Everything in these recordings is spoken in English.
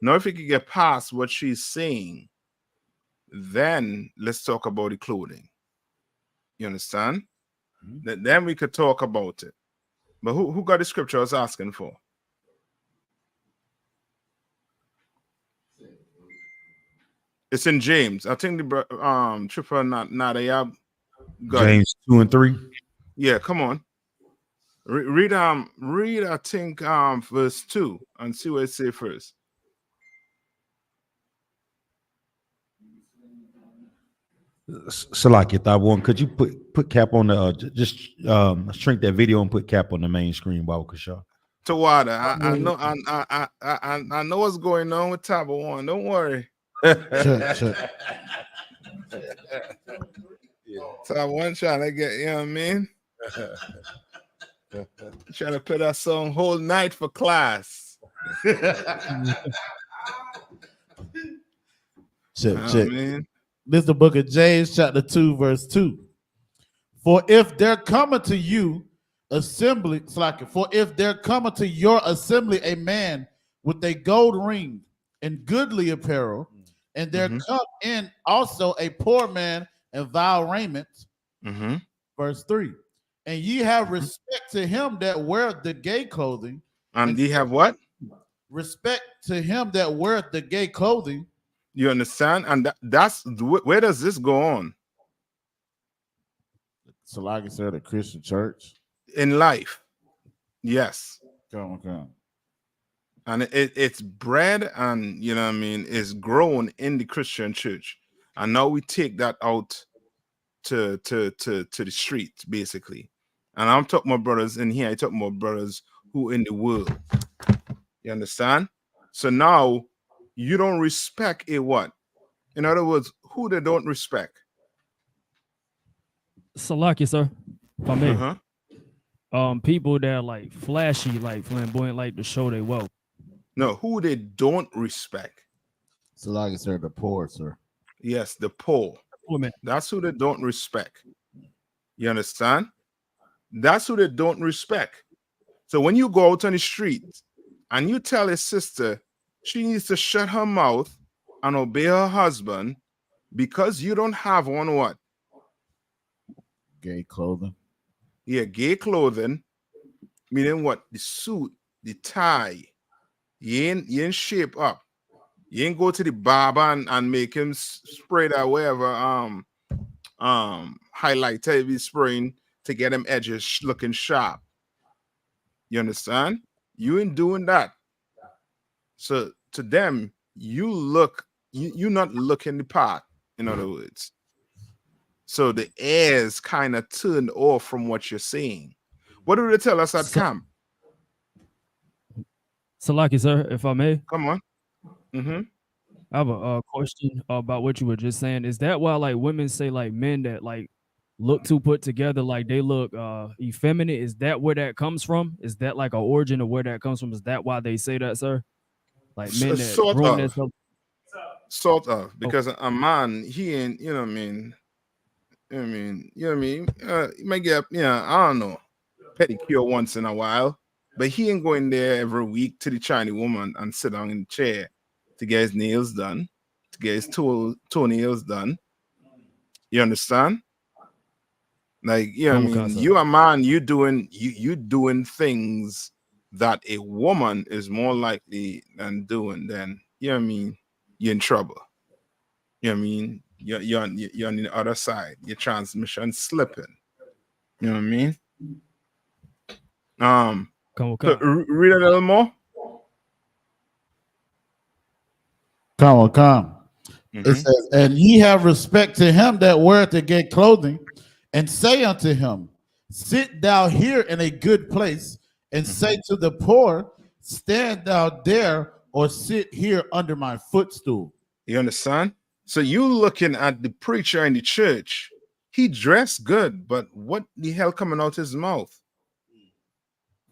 Now, if you can get past what she's saying, then let's talk about the clothing. You understand? Then we could talk about it. But who got the scripture I was asking for? It's in James. I think the triple not got James 2 and 3. Yeah, come on. Read I think verse 2 and see what it say first. Salaki, thought one. Could you put cap on the just shrink that video and put cap on the main screen, Baba Kashaw? Tawada, I know what's going on with Taba One. Don't worry. Check. Taba One trying to get, you know what I mean? Trying to put us on whole night for class. Check. Man. This is the book of James, chapter 2, verse 2. For if there cometh to you assembly, for if there cometh to your assembly a man with a gold ring and goodly apparel, and there come in also a poor man in vile raiment, verse 3. And ye have respect to him that weareth the gay clothing. And ye have what? Respect to him that weareth the gay clothing. You understand? And that's where does this go on? So like I said, a Christian church. In life. Yes. Come on. And it's bred and, you know what I mean, it's grown in the Christian church. And now we take that out to the streets, basically. And I'm talking about brothers in here. I talk about brothers who in the world. You understand? So now you don't respect a what? In other words, who they don't respect? Salaki, sir. If I may. People that are like flashy, like flamboyant, like to show their wealth. No, who they don't respect. Salaki, sir, the poor, sir. Yes, the poor. Women. That's who they don't respect. You understand? That's who they don't respect. So when you go out on the street and you tell a sister she needs to shut her mouth and obey her husband because you don't have one what? Gay clothing. Yeah, gay clothing. Meaning what? The suit, the tie. You ain't shape up. You ain't go to the barber and make him spray that whatever highlighter he's spraying to get them edges looking sharp. You understand? You ain't doing that. So to them, you not looking the part, in other words. So the airs kind of turned off from what you're saying. What do they tell us at camp? Salaki, sir, if I may. Come on. I have a question about what you were just saying. Is that why like women say like men that like look too put together, like they look effeminate? Is that where that comes from? Is that like an origin of where that comes from? Is that why they say that, sir? Like men that sort of, because a man, he ain't, you know what I mean? You know what I mean? You might get, I don't know, pedicure once in a while, but he ain't going there every week to the Chinese woman and sit down in the chair to get his nails done, to get his toenails done. You understand? Like, you know what I mean? You a man, you doing things that a woman is more likely than doing, then, you know what I mean? You're in trouble. You know what I mean? You're on the other side. Your transmission slipping. You know what I mean? So read a little more. Come. It says, and ye have respect to him that weareth the gay clothing, and say unto him, sit thou here in a good place, and say to the poor, stand thou there, or sit here under my footstool. You understand? So you looking at the preacher in the church, he dressed good, but what the hell coming out his mouth?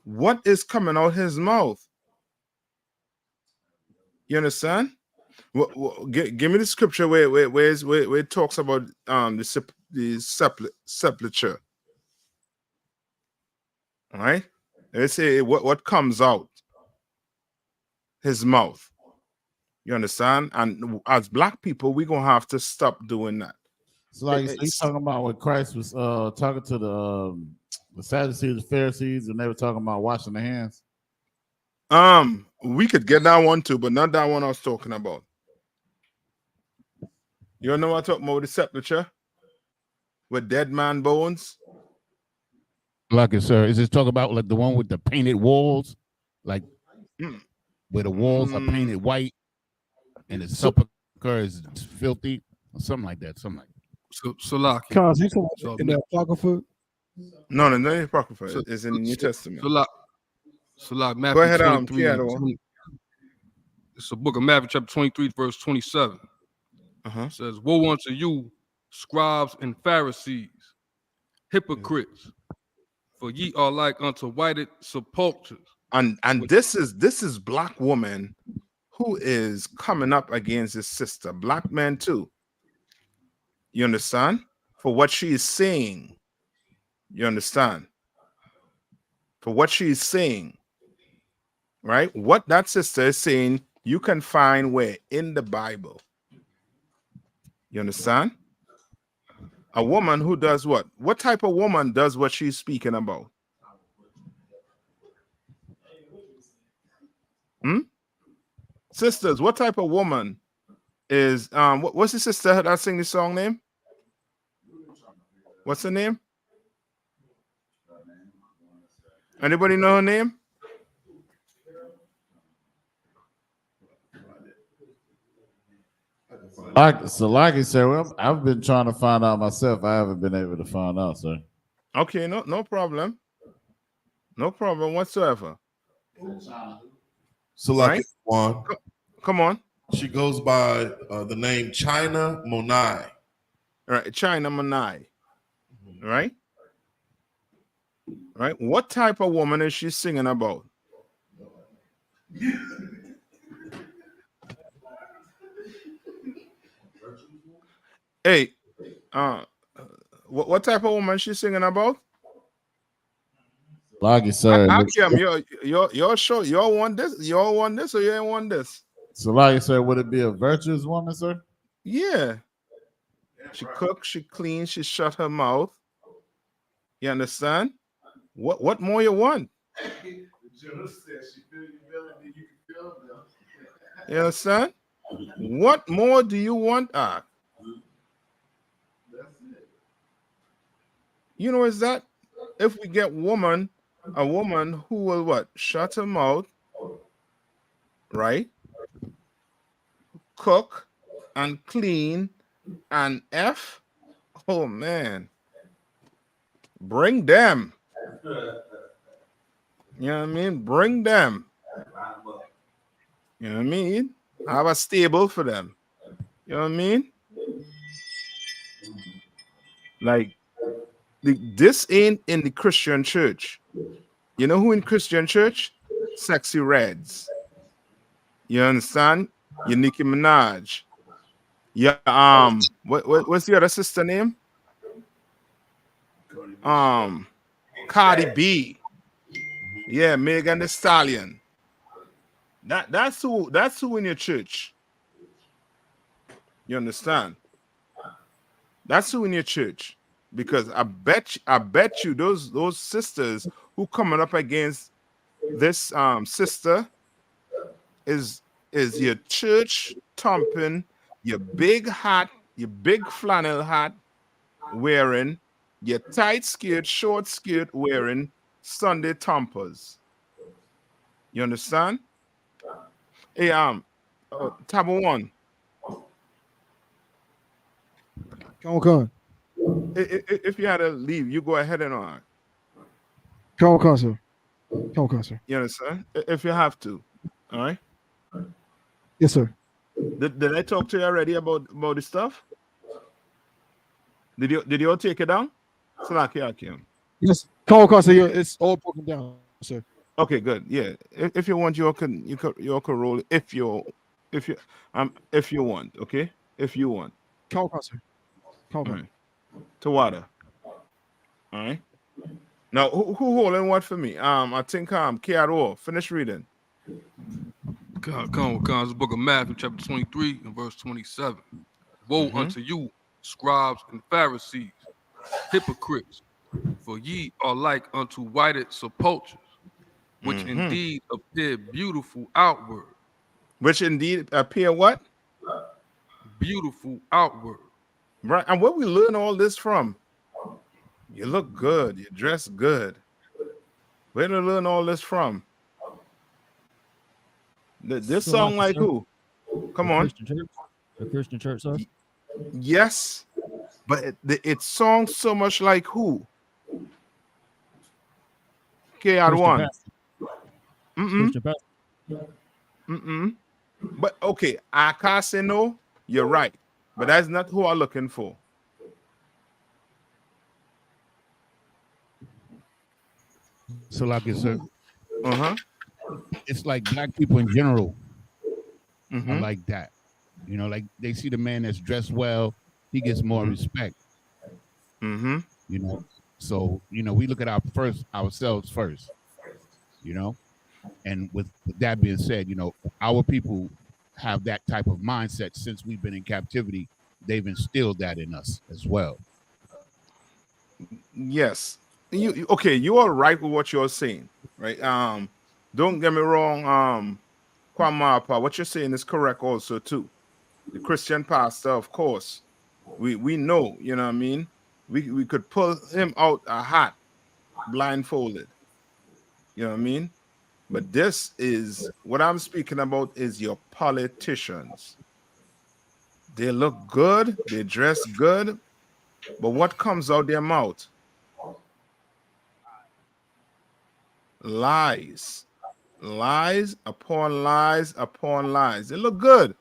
What is coming out his mouth? You understand? Give me the scripture where it talks about the sepulture. All right? Let's say what comes out his mouth. You understand? And as black people, we're gonna have to stop doing that. So like he's talking about when Christ was talking to the Sadducees, the Pharisees, and they were talking about washing their hands. We could get that one too, but not that one I was talking about. You know what I'm talking about, the sepulture with dead man bones? Like it, sir. Is this talk about like the one with the painted walls? Like where the walls are painted white and the sepulcher is filthy or something like that. Something like that. So like in the Apocrypha? No, the Apocrypha is in the New Testament. So like Matthew Go ahead, 23. It's the book of Matthew, chapter 23, verse 27. It says, "Woe unto you, scribes and Pharisees, hypocrites, for ye are like unto whited sepulchres." And this is black woman who is coming up against his sister, black man too. You understand? For what she is saying. You understand? For what she is saying. Right? What that sister is saying, you can find where? In the Bible. You understand? A woman who does what? What type of woman does what she's speaking about? Sisters, what type of woman is what's the sister that sing the song name? What's her name? Anybody know her name? Like I said, well, I've been trying to find out myself. I haven't been able to find out, sir. Okay, no problem. No problem whatsoever. So like Right? one, Come on. she goes by the name China Monai. Right, China Manai. Right? Right. What type of woman is she singing about? Hey, what type of woman is she singing about? Like you said, You're sure you all want this? You all want this or you ain't want this? so like you said, would it be a virtuous woman, sir? Yeah. She cooks, she cleans, she shut her mouth. You understand? What more you want? You understand? What more do you want? You know, is that if we get a woman who will what? Shut her mouth, right? Cook and clean and oh man. Bring them. You know what I mean? Bring them. You know what I mean? Have a stable for them. You know what I mean? Like, this ain't in the Christian church. You know who in Christian church? Sexy Reds. You understand? Your Nicki Minaj. Yeah, what's the other sister name? Cardi B. Yeah, Megan Thee Stallion. That's who in your church. You understand? That's who in your church. Because I bet you those sisters who coming up against this sister is your church thumping, your big hat, your big flannel hat wearing, your tight skirt, short skirt wearing Sunday thumpers. You understand? Hey, Tabo one. Come If you had to leave, you go ahead and on. on, sir. Sir. You understand? If you have to. All right. Yes, sir. Did I talk to you already about the stuff? Did you all take it down? Yes. Come on, sir. It's all broken down, sir. Okay, good. Yeah. If you want, you all can roll it if you want, okay? If you want. Come on, sir. Come on. All right. To water. All right. Now who holding what for me? I think KRO. Finish reading. Come, it's the book of Matthew, chapter 23, and verse 27. Woe unto you, scribes and Pharisees, hypocrites, for ye are like unto whited sepulchres, which indeed appear beautiful outward. Which indeed appear what? Beautiful outward. Right. And where we learn all this from? You look good. You dress good. Where did I learn all this from? This song like who? Come on. The Christian church, sir? Yes. But it songs so much like who? KR1. But okay, I can't say no. You're right. But that's not who I'm looking for. So, like I said, it's like black people in general are like that. You know, like they see the man that's dressed well, he gets more respect. You know, so we look at ourselves first. You know, and with that being said, our people have that type of mindset since we've been in captivity. They've instilled that in us as well. Yes. You are right with what you're saying, right? Don't get me wrong, Kwamapa, what you're saying is correct also too. The Christian pastor, of course, we know, you know what I mean? We could pull him out a hat blindfolded. You know what I mean? But this is what I'm speaking about is your politicians. They look good, they dress good, but what comes out their mouth? Lies. Lies upon lies upon lies. They look good.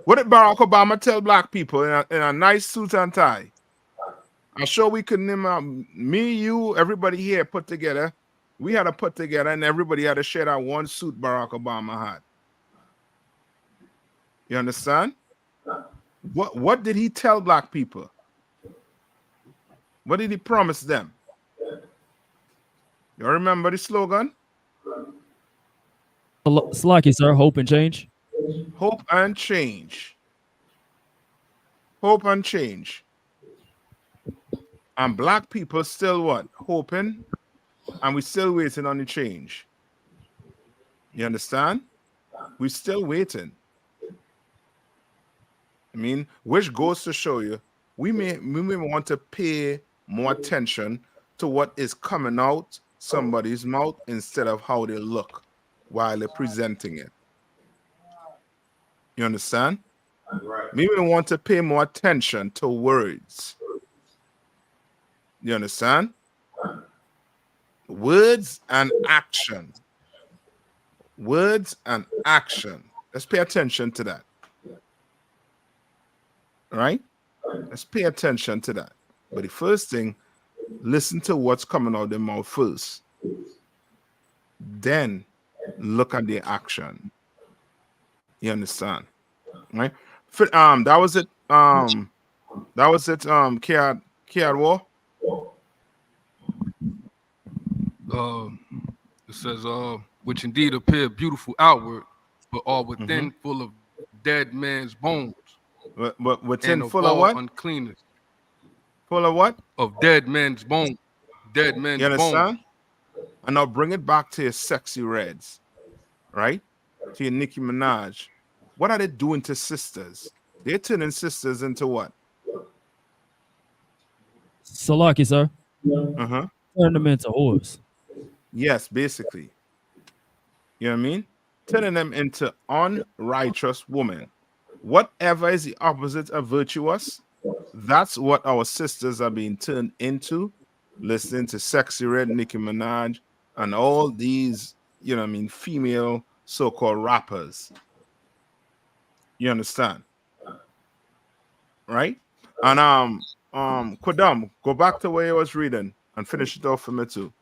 What did Barack Obama tell black people in a nice suit and tie? I'm sure we could name out me, you, everybody here put together. We had to put together and everybody had to share that one suit Barack Obama had. You understand? What did he tell black people? What did he promise them? You remember the slogan? Slacky, sir. Hope and change. Hope and change. Hope and change. And black people still what? Hoping. And we still waiting on the change. You understand? We're still waiting. I mean, which goes to show you, we may want to pay more attention to what is coming out somebody's mouth instead of how they look while they're presenting it. You understand? Right. We may want to pay more attention to words. You understand? Words and action. Words and action. Let's pay attention to that. Right? Let's pay attention to that. But the first thing, listen to what's coming out of their mouth first. Then look at the action. You understand? Right? That was it. Kiad War. It says, which indeed appear beautiful outward, but are within full of dead man's bones. But within full of what? Uncleanness. Full of what? Of dead man's bones. Dead man's bones. You understand? And now bring it back to your sexy reds, right? To your Nicki Minaj. What are they doing to sisters? They're turning sisters into what? Salaki, sir. Turn them into whores. Yes, basically. You know what I mean? Turning them into unrighteous women. Whatever is the opposite of virtuous, that's what our sisters are being turned into, listening to Sexy Red, Nicki Minaj, and all these, you know what I mean, female so-called rappers. You understand? Right? And Kwadam, go back to where you was reading and finish it off for me too.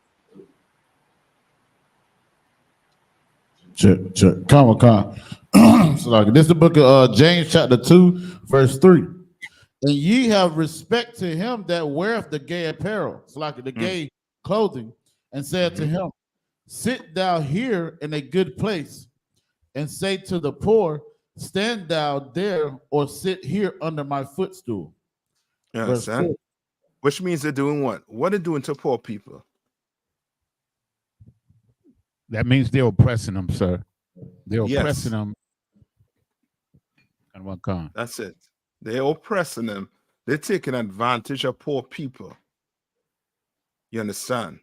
Check. So like, this is the book of James chapter 2, verse 3. And ye have respect to him that weareth the gay apparel, so like the gay clothing, and said to him, sit thou here in a good place. and say to the poor, stand thou there or sit here under my footstool. You Verse understand? 4. Which means they're doing what? What are they doing to poor people? That means they're oppressing them, sir. They're Yes. oppressing them. And what kind? That's it. They're oppressing them. They're taking advantage of poor people. You understand?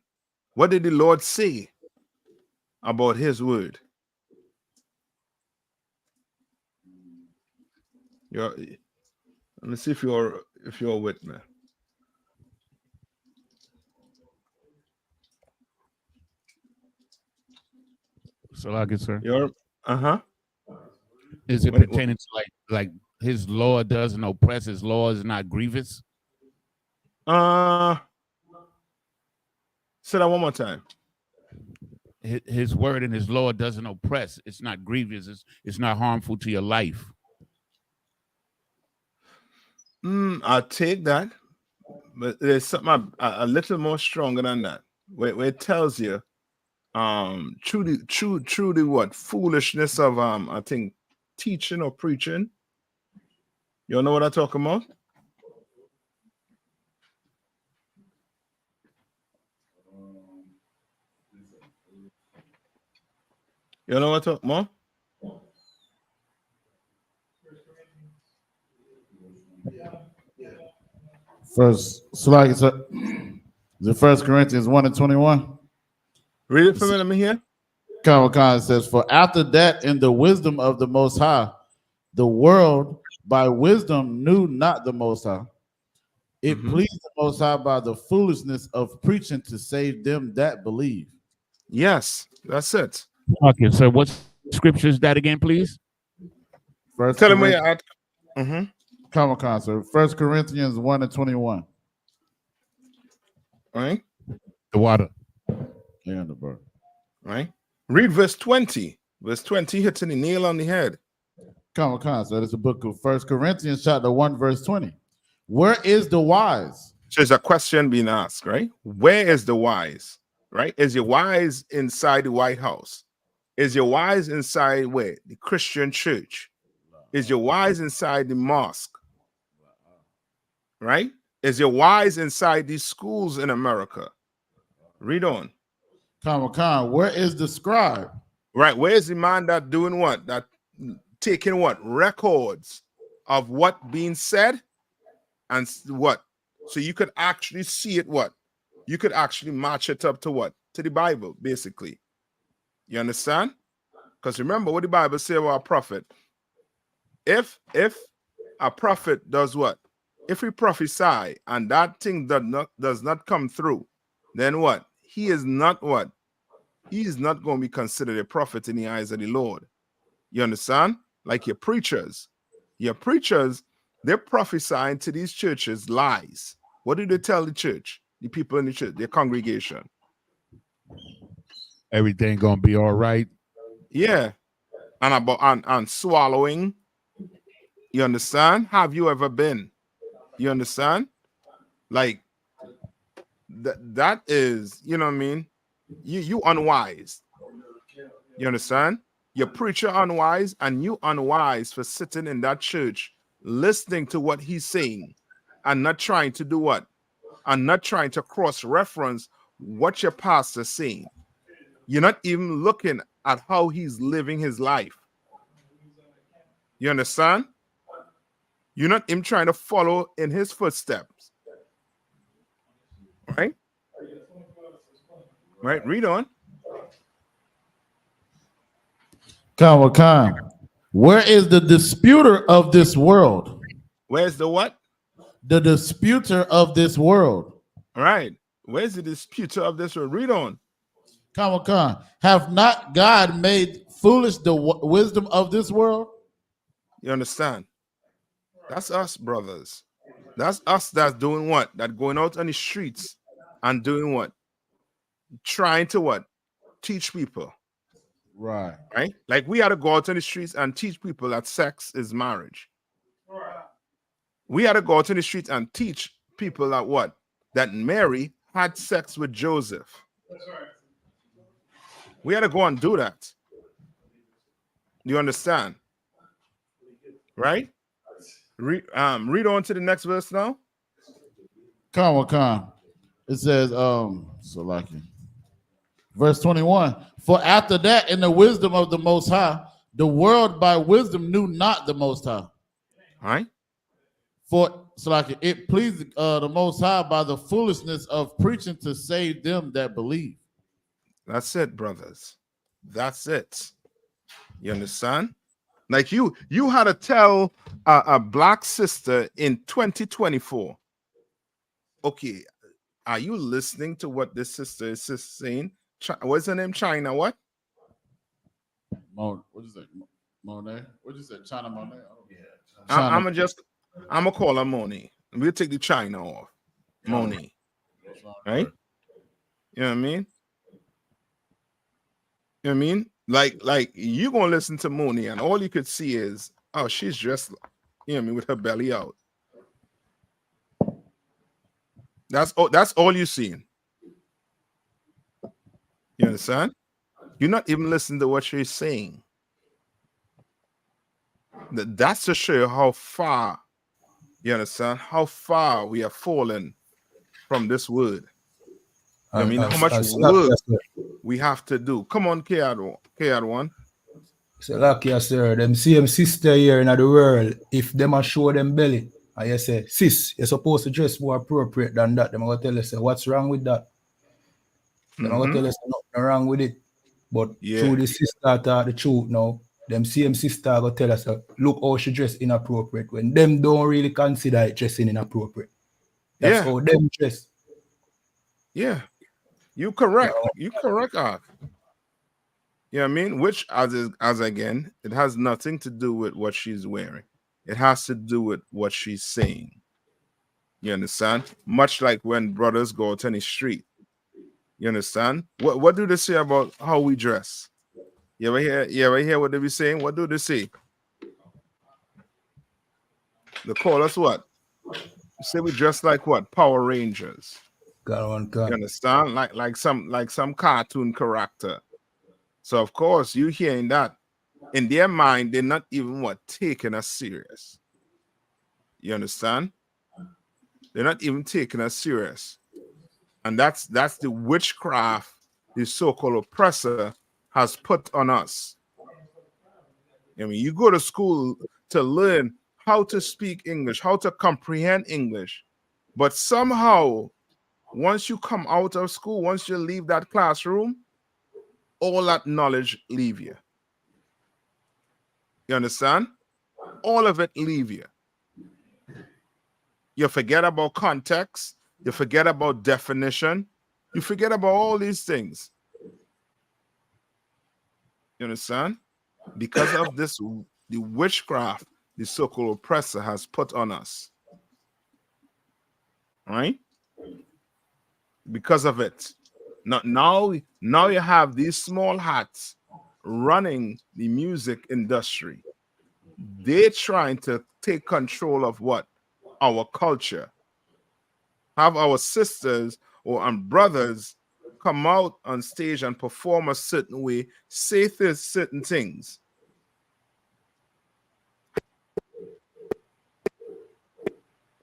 What did the Lord say about his word? Let me see if you're with me. So like it, sir. You're Is it pertaining to like his law doesn't oppress, his law is not grievous? Say that one more time. His word and his law doesn't oppress. It's not grievous. It's not harmful to your life. I'll take that, but there's something a little more stronger than that, where it tells you, through the what foolishness of I think teaching or preaching. You know what I'm talking about? You know what I'm talking about? The 1 Corinthians 1:21. Read it for me. Let me hear. Khan says, for after that, in the wisdom of the Most High, the world by wisdom knew not the Most High. It pleased the Most High by the foolishness of preaching to save them that believe. Yes, that's it. Okay, so what scripture is that again, please? Tell him where you're at. Khan, sir. 1 Corinthians 1:21. Right? The water. Yeah, the bird. Right? Read verse 20. Verse 20 hitting the nail on the head. Khan, so it's a book of 1 Corinthians chapter 1, verse 20. Where is the wise? There's a question being asked, right? Where is the wise? Right? Is your wise inside the White House? Is your wise inside where? The Christian church? Is your wise inside the mosque? Right? Is your wise inside these schools in America? Read on. Khan, where is the scribe? Right. Where is the man that doing what? That taking what? Records of what being said and what? So you could actually see it what? You could actually match it up to what? To the Bible, basically. You understand? Because remember what the Bible says about a prophet. If a prophet does what? If we prophesy and that thing does not come through, then what? He is not what? He is not going to be considered a prophet in the eyes of the Lord. You understand? Like your preachers. Your preachers, they're prophesying to these churches lies. What do they tell the church? The people in the church, their congregation. Everything gonna be all right. Yeah. And about swallowing. You understand? Have you ever been? You understand? Like that is, you know what I mean? You unwise. You understand? Your preacher unwise and you unwise for sitting in that church listening to what he's saying and not trying to do what? And not trying to cross-reference what your pastor's saying. You're not even looking at how he's living his life. You understand? You're not even trying to follow in his footsteps. Right? Right? Read on. Khan, where is the disputer of this world? Where's the what? The disputer of this world. All right. Where's the disputer of this world? Read on. Khan, have not God made foolish the wisdom of this world? You understand? That's us, brothers. That's us that's doing what? That going out on the streets and doing what? Trying to what? Teach people. Right. Right? Like we had to go out on the streets and teach people that sex is marriage. Right. We had to go out on the streets and teach people that what? That Mary had sex with Joseph. That's right. We had to go and do that. You understand? Right? Read on to the next verse now. Come. It says, so like it. Verse 21. For after that, in the wisdom of the Most High, the world by wisdom knew not the Most High. All right. For so like it pleased the Most High by the foolishness of preaching to save them that believe. That's it, brothers. That's it. You understand? Like you had to tell a black sister in 2024. Okay, are you listening to what this sister is saying? What's her name? China what? What is that? Monet? What did you say? China Monet? Oh, yeah. I'm gonna call her Monet. We'll take the China off. Monet. Right? You know what I mean? You know what I mean? Like you gonna listen to Monet and all you could see is, oh, she's dressed, you know what I mean, with her belly out. That's all you're seeing. You understand? You're not even listening to what she's saying. That's to show you how far, you understand, how far we have fallen from this word. I mean, how much work we have to do. Come on, KR1. So lucky, yes, sir. Them same sister here in the world, if them a show them belly, and you say, sis, you're supposed to dress more appropriate than that. Them going to tell you, say, what's wrong with that? Them going to tell you, nothing wrong with it. But through the sister taught the truth now, them same sister go tell us, look how she dress inappropriate, when them don't really consider it dressing inappropriate. That's how them dress. Yeah. You correct. You correct, Ark. You know what I mean? Which, as again, it has nothing to do with what she's wearing. It has to do with what she's saying. You understand? Much like when brothers go out on the street. You understand? What do they say about how we dress? You ever hear what they be saying? What do they say? They call us what? Say we dress like what? Power Rangers. You understand? Like some cartoon character. So of course you hearing that. In their mind, they're not even taking us serious. You understand? They're not even taking us serious. And that's the witchcraft the so-called oppressor has put on us. I mean, you go to school to learn how to speak English, how to comprehend English. But somehow, once you come out of school, once you leave that classroom, all that knowledge leave you. You understand? All of it leave you. You forget about context. You forget about definition. You forget about all these things. You understand? Because of this, the witchcraft the so-called oppressor has put on us. Right? Because of it. Now you have these small hats running the music industry. They're trying to take control of what? Our culture. Have our sisters or brothers come out on stage and perform a certain way, say certain things.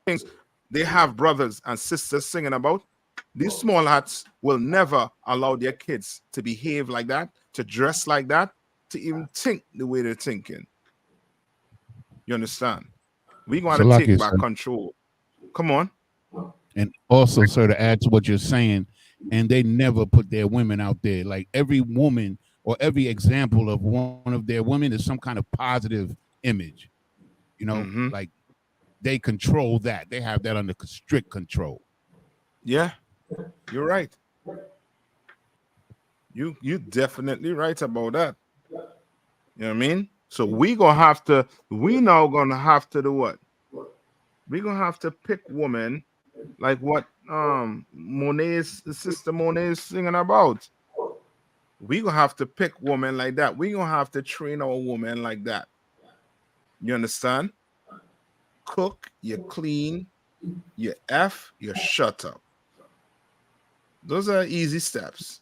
Things they have brothers and sisters singing about. These small hats will never allow their kids to behave like that, to dress like that, to even think the way they're thinking. You understand? We're going to take back control. Come on. And also, sir, to add to what you're saying, and they never put their women out there. Like every woman or every example of one of their women is some kind of positive image. You know, like they control that. They have that under strict control. Yeah, you're right. You definitely right about that. You know what I mean? So we now gonna have to do what? We're gonna have to pick women like what sister Monet is singing about. We're gonna have to pick women like that. We're gonna have to train our woman like that. You understand? Cook, you clean, you you shut up. Those are easy steps.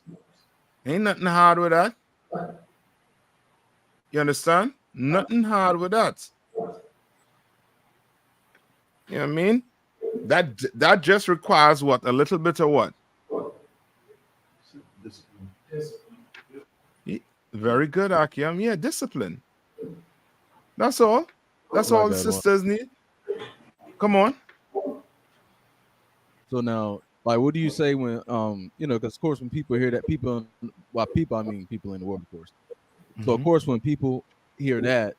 Ain't nothing hard with that. You understand? Nothing hard with that. You know what I mean? That just requires what? A little bit of what? Very good, Akim. Yeah, discipline. That's all. That's all the sisters need. Come on. So now, like, what do you say when you know, because of course when people hear that, people, by people I mean people in the world, of course. So of course when people hear that,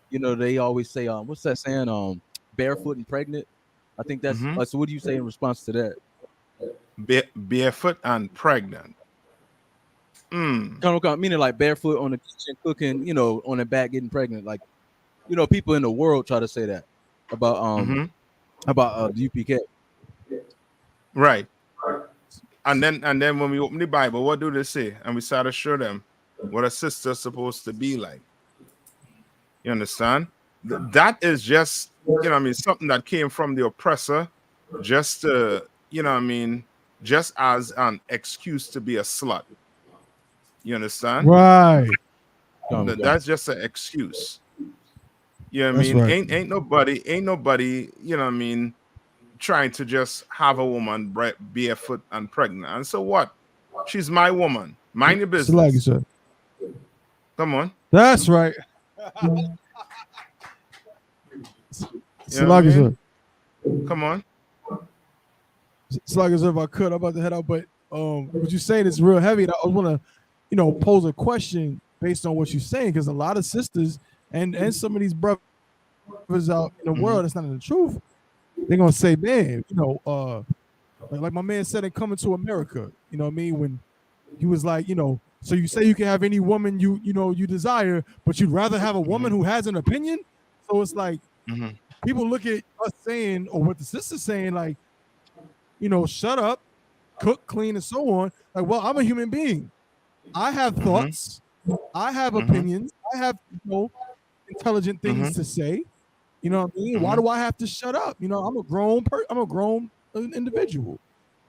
you know, they always say, what's that saying? Barefoot and pregnant. I think that's so. What do you say in response to that? Barefoot and pregnant. Meaning like barefoot on the kitchen cooking, you know, on the back getting pregnant. Like, you know, people in the world try to say that about the UPK. Right. And then when we open the Bible, what do they say? And we start to show them what a sister's supposed to be like. You understand? That is just, you know what I mean, something that came from the oppressor, just to, you know what I mean, just as an excuse to be a slut. You understand? Right. That's just an excuse. You know what I That's mean? right. Ain't nobody, you know what I mean, trying to just have a woman barefoot and pregnant. And so what? She's my woman. Mind your business. Like you said. Come on. That's right. You know what I mean? Come on. It's like as if I could. I'm about to head out, but what you're saying is real heavy. And I want to, you know, pose a question based on what you're saying, because a lot of sisters and some of these brothers out in the world that's not in the truth, they're gonna say, man, you know, like my man said in Coming to America, you know what I mean, when he was like, you know, so you say you can have any woman you know you desire, but you'd rather have a woman who has an opinion. So it's like people look at us saying, or what the sister's saying, like, you know, shut up, cook, clean, and so on. Like, well, I'm a human being. I have thoughts. I have opinions. I have, you know, intelligent things to say. You know what I mean? Why do I have to shut up? You know, I'm a grown individual.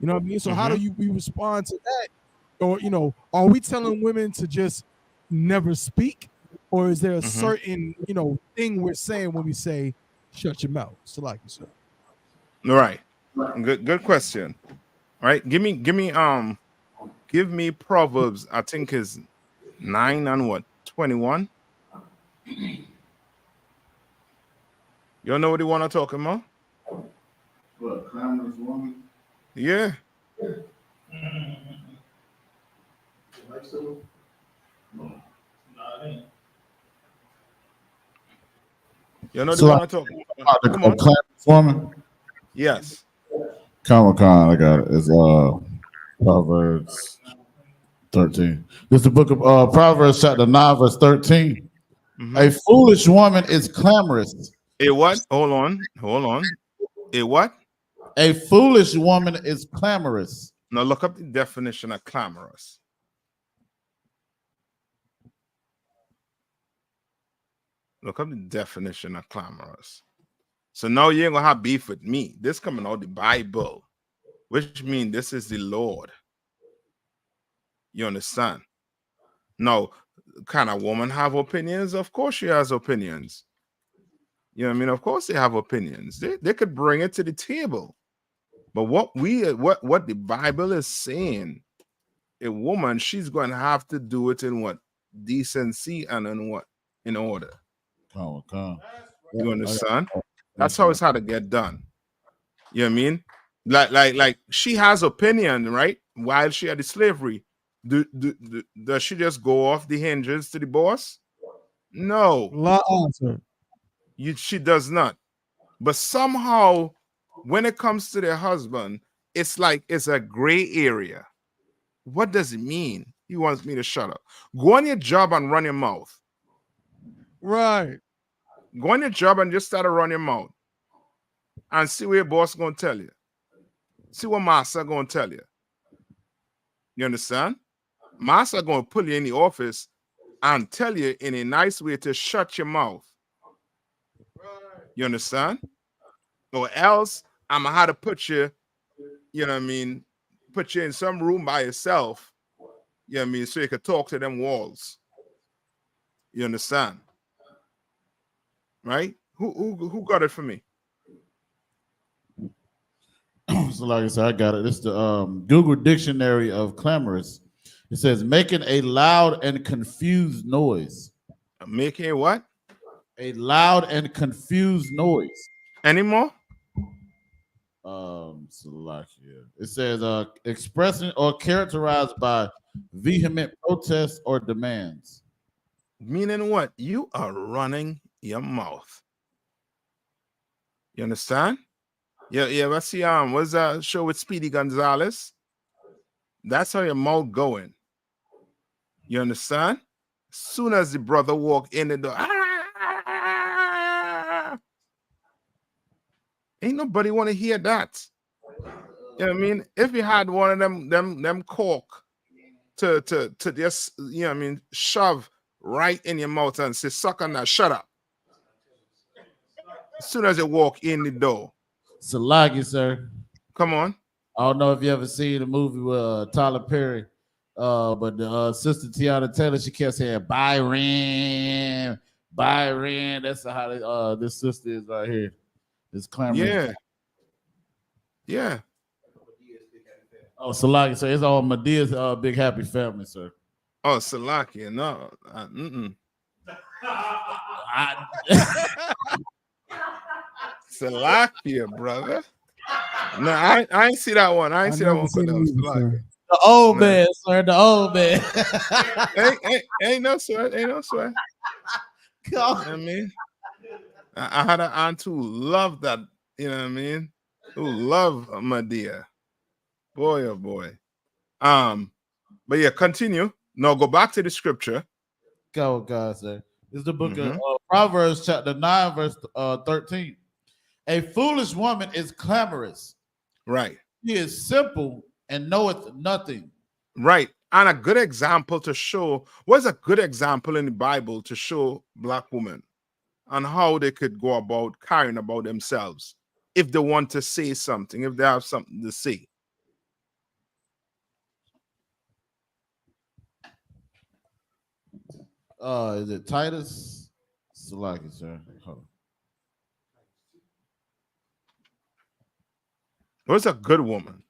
You know what I mean? So how do we respond to that? Or, you know, are we telling women to just never speak? Or is there a certain, you know, thing we're saying when we say, shut your mouth? So like you said. All right. Good question. All right. Give me Proverbs, I think is 9 and what? 21. You know what you want to talk about? What, clamorous woman? Yeah. Like so? No, it ain't. You know So what you want to talk about? Come on. clamorous woman? Yes. Comic-Con, I got it. It's Proverbs 13. This is the book of Proverbs chapter 9, verse 13. A foolish woman is clamorous. A what? Hold on. A what? A foolish woman is clamorous. Now look up the definition of clamorous. Look up the definition of clamorous. So now you ain't gonna have beef with me. This coming out the Bible, which means this is the Lord. You understand? Now, can a woman have opinions? Of course she has opinions. You know what I mean? Of course they have opinions. They could bring it to the table. But what the Bible is saying, a woman, she's going to have to do it in what? Decency and in what? In order. You understand? That's how it's how to get done. You know what I mean? Like she has opinion, right? While she had the slavery, does she just go off the hinges to the boss? No. She does not. But somehow, when it comes to their husband, it's like it's a gray area. What does it mean? He wants me to shut up. Go on your job and run your mouth. Right. Go on your job and just start to run your mouth. And see what your boss going to tell you. See what master going to tell you. You understand? Master going to pull you in the office and tell you in a nice way to shut your mouth. You understand? Or else I'm going to have to put you, you know what I mean, put you in some room by yourself, you know what I mean, so you could talk to them walls. You understand? Right? Who got it for me? So like I said, I got it. It's the Google Dictionary of clamorous. It says making a loud and confused noise. Making a what? A loud and confused noise. Any more? Salakia. It says expressing or characterized by vehement protests or demands. Meaning what? You are running your mouth. You understand? Yeah, let's see. What's that show with Speedy Gonzalez? That's how your mouth going. You understand? As soon as the brother walk in the door, ain't nobody want to hear that. You know what I mean? If you had one of them cork to just, you know what I mean, shove right in your mouth and say, suck on that, shut up. As soon as you walk in the door. Salagi, sir. Come on. I don't know if you ever seen the movie with Tyler Perry, but the sister Tiana Taylor, she kept saying Byron. That's how this sister is right here. This clamor. Yeah. Oh, Salaki, sir. It's all Medea's big happy family, sir. Oh, Salaki, no. Salakia, brother. No, I ain't see that one. I ain't see that one. The old man, sir. The old man. ain't no sweat. Ain't no sweat. You know what I mean? I had an aunt who loved that. You know what I mean? Who loved Medea. Boy, oh boy. But yeah, continue. No, go back to the scripture. Go, God, sir. This is the book of Proverbs, chapter 9, verse 13. A foolish woman is clamorous. Right. She is simple and knoweth nothing. Right. And a good example to show, what's a good example in the Bible to show black women and how they could go about carrying about themselves if they want to say something, if they have something to say. Is it Titus? Salaki, sir. Hold on. What's a good woman?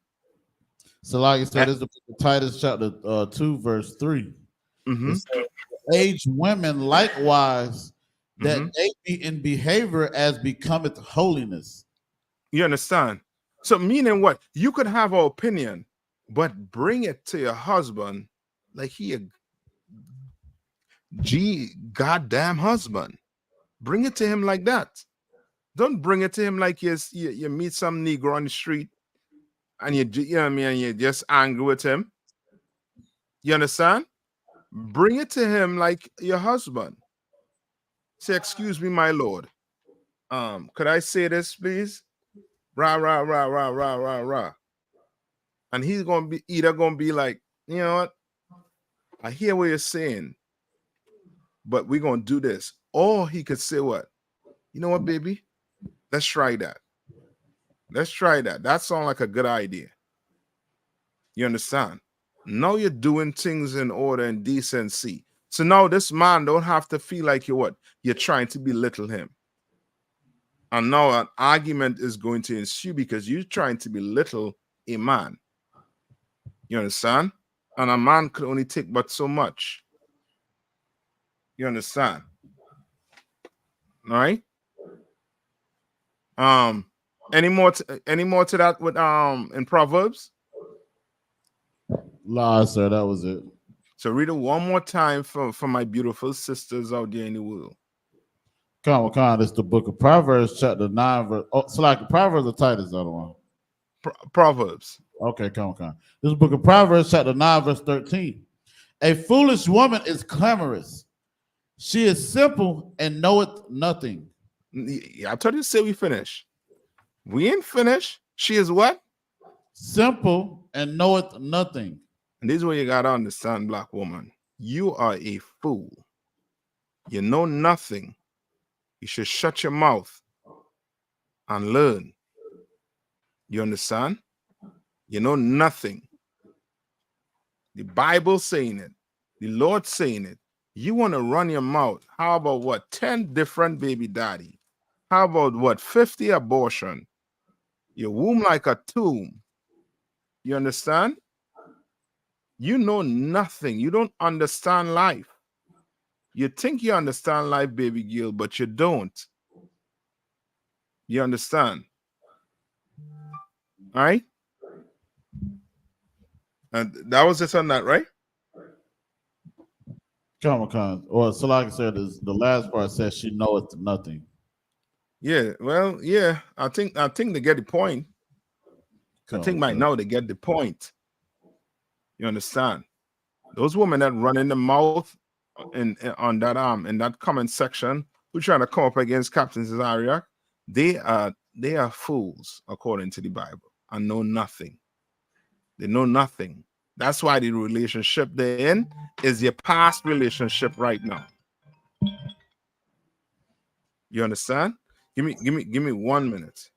Salaki, sir. This is the book of Titus, chapter 2, verse 3. Aged women likewise, that they be in behavior as becometh holiness. You understand? So meaning what? You could have an opinion, but bring it to your husband like he a goddamn husband. Bring it to him like that. Don't bring it to him like you meet some Negro on the street and you know what I mean, and you're just angry with him. You understand? Bring it to him like your husband. Say, excuse me, my lord. Could I say this, please? Rah, rah, rah, rah, rah, rah, rah. And he's gonna be either gonna be like, you know what? I hear what you're saying, but we're gonna do this. Or he could say what? You know what, baby? Let's try that. Let's try that. That sounds like a good idea. You understand? Now you're doing things in order and decency. So now this man don't have to feel like you're trying to belittle him. And now an argument is going to ensue because you're trying to belittle a man. You understand? And a man could only take but so much. You understand? All right? Any more to that with in Proverbs? La, sir, that was it. So read it one more time for my beautiful sisters out there in the world. Come on, it's the book of Proverbs, chapter 9, verse. Oh, so like Proverbs or Titus, the other one. Proverbs. Okay, come on. This is the book of Proverbs, chapter 9, verse 13. A foolish woman is clamorous. She is simple and knoweth nothing. I told you to say we finish. We ain't finished. She is what? Simple and knoweth nothing. And this is what you gotta understand, black woman. You are a fool. You know nothing. You should shut your mouth and learn. You understand? You know nothing. The Bible saying it. The Lord saying it. You want to run your mouth. How about what? 10 different baby daddy. How about what? 50 abortion. Your womb like a tomb. You understand? You know nothing. You don't understand life. You think you understand life, baby girl, but you don't. You understand? All right? And that was just on that, right? Comic-Con. Or so like I said, the last part says she knoweth nothing. Yeah, well, yeah. I think they get the point. I think by now they get the point. You understand? Those women that run in the mouth on that in that comment section who trying to come up against Captain Cesaria, they are fools according to the Bible and know nothing. They know nothing. That's why the relationship they're in is your past relationship right now. You understand? Give me 1 minute.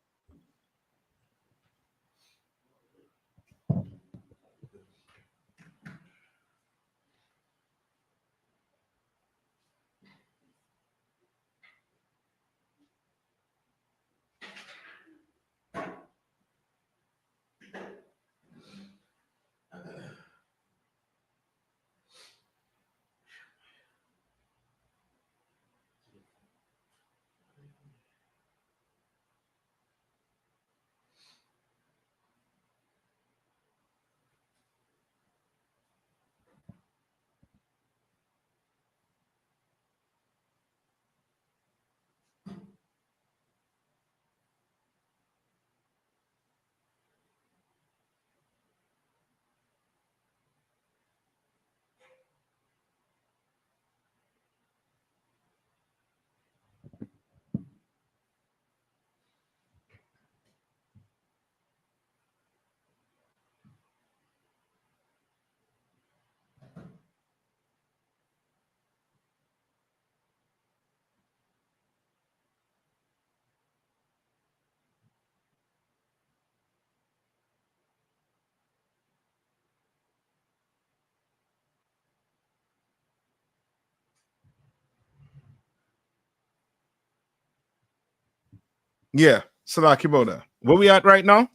Yeah, Salaki Boda. Where we at right now?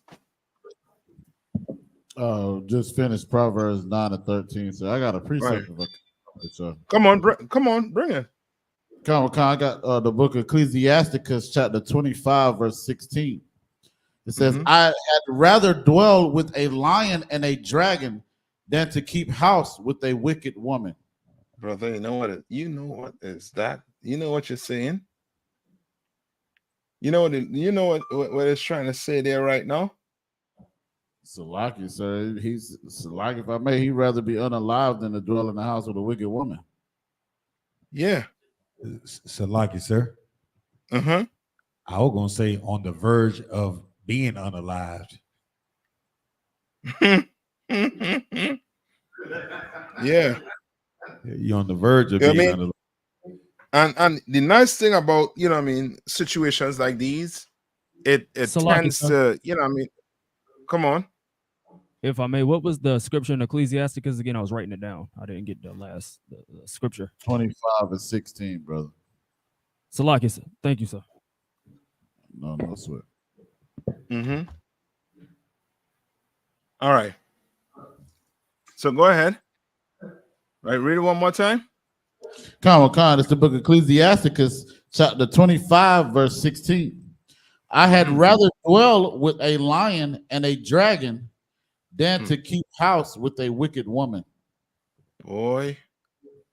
Just finished Proverbs 9 and 13. So I got a precept. Right. Come on, bring it. Comic-Con, I got the book of Ecclesiasticus, chapter 25, verse 16. It says, I had rather dwell with a lion and a dragon than to keep house with a wicked woman. Brother, you know what is that? You know what you're saying? You know what it's trying to say there right now? Salaki, sir. He's Salaki, if I may, he'd rather be unalive than to dwell in the house with a wicked woman. Yeah. Salaki, sir. I was gonna say on the verge of being unalived. Yeah. You're on the verge of being unalived. And the nice thing about, situations like these, it tends to, come on. If I may, what was the scripture in Ecclesiasticus again? I was writing it down. I didn't get the last the scripture. 25 and 16, brother. Salaki, thank you, sir. No sweat. All right. So go ahead. Right, read it one more time. Comic-Con, it's the book of Ecclesiasticus, chapter 25, verse 16. I had rather dwell with a lion and a dragon than to keep house with a wicked woman. Boy,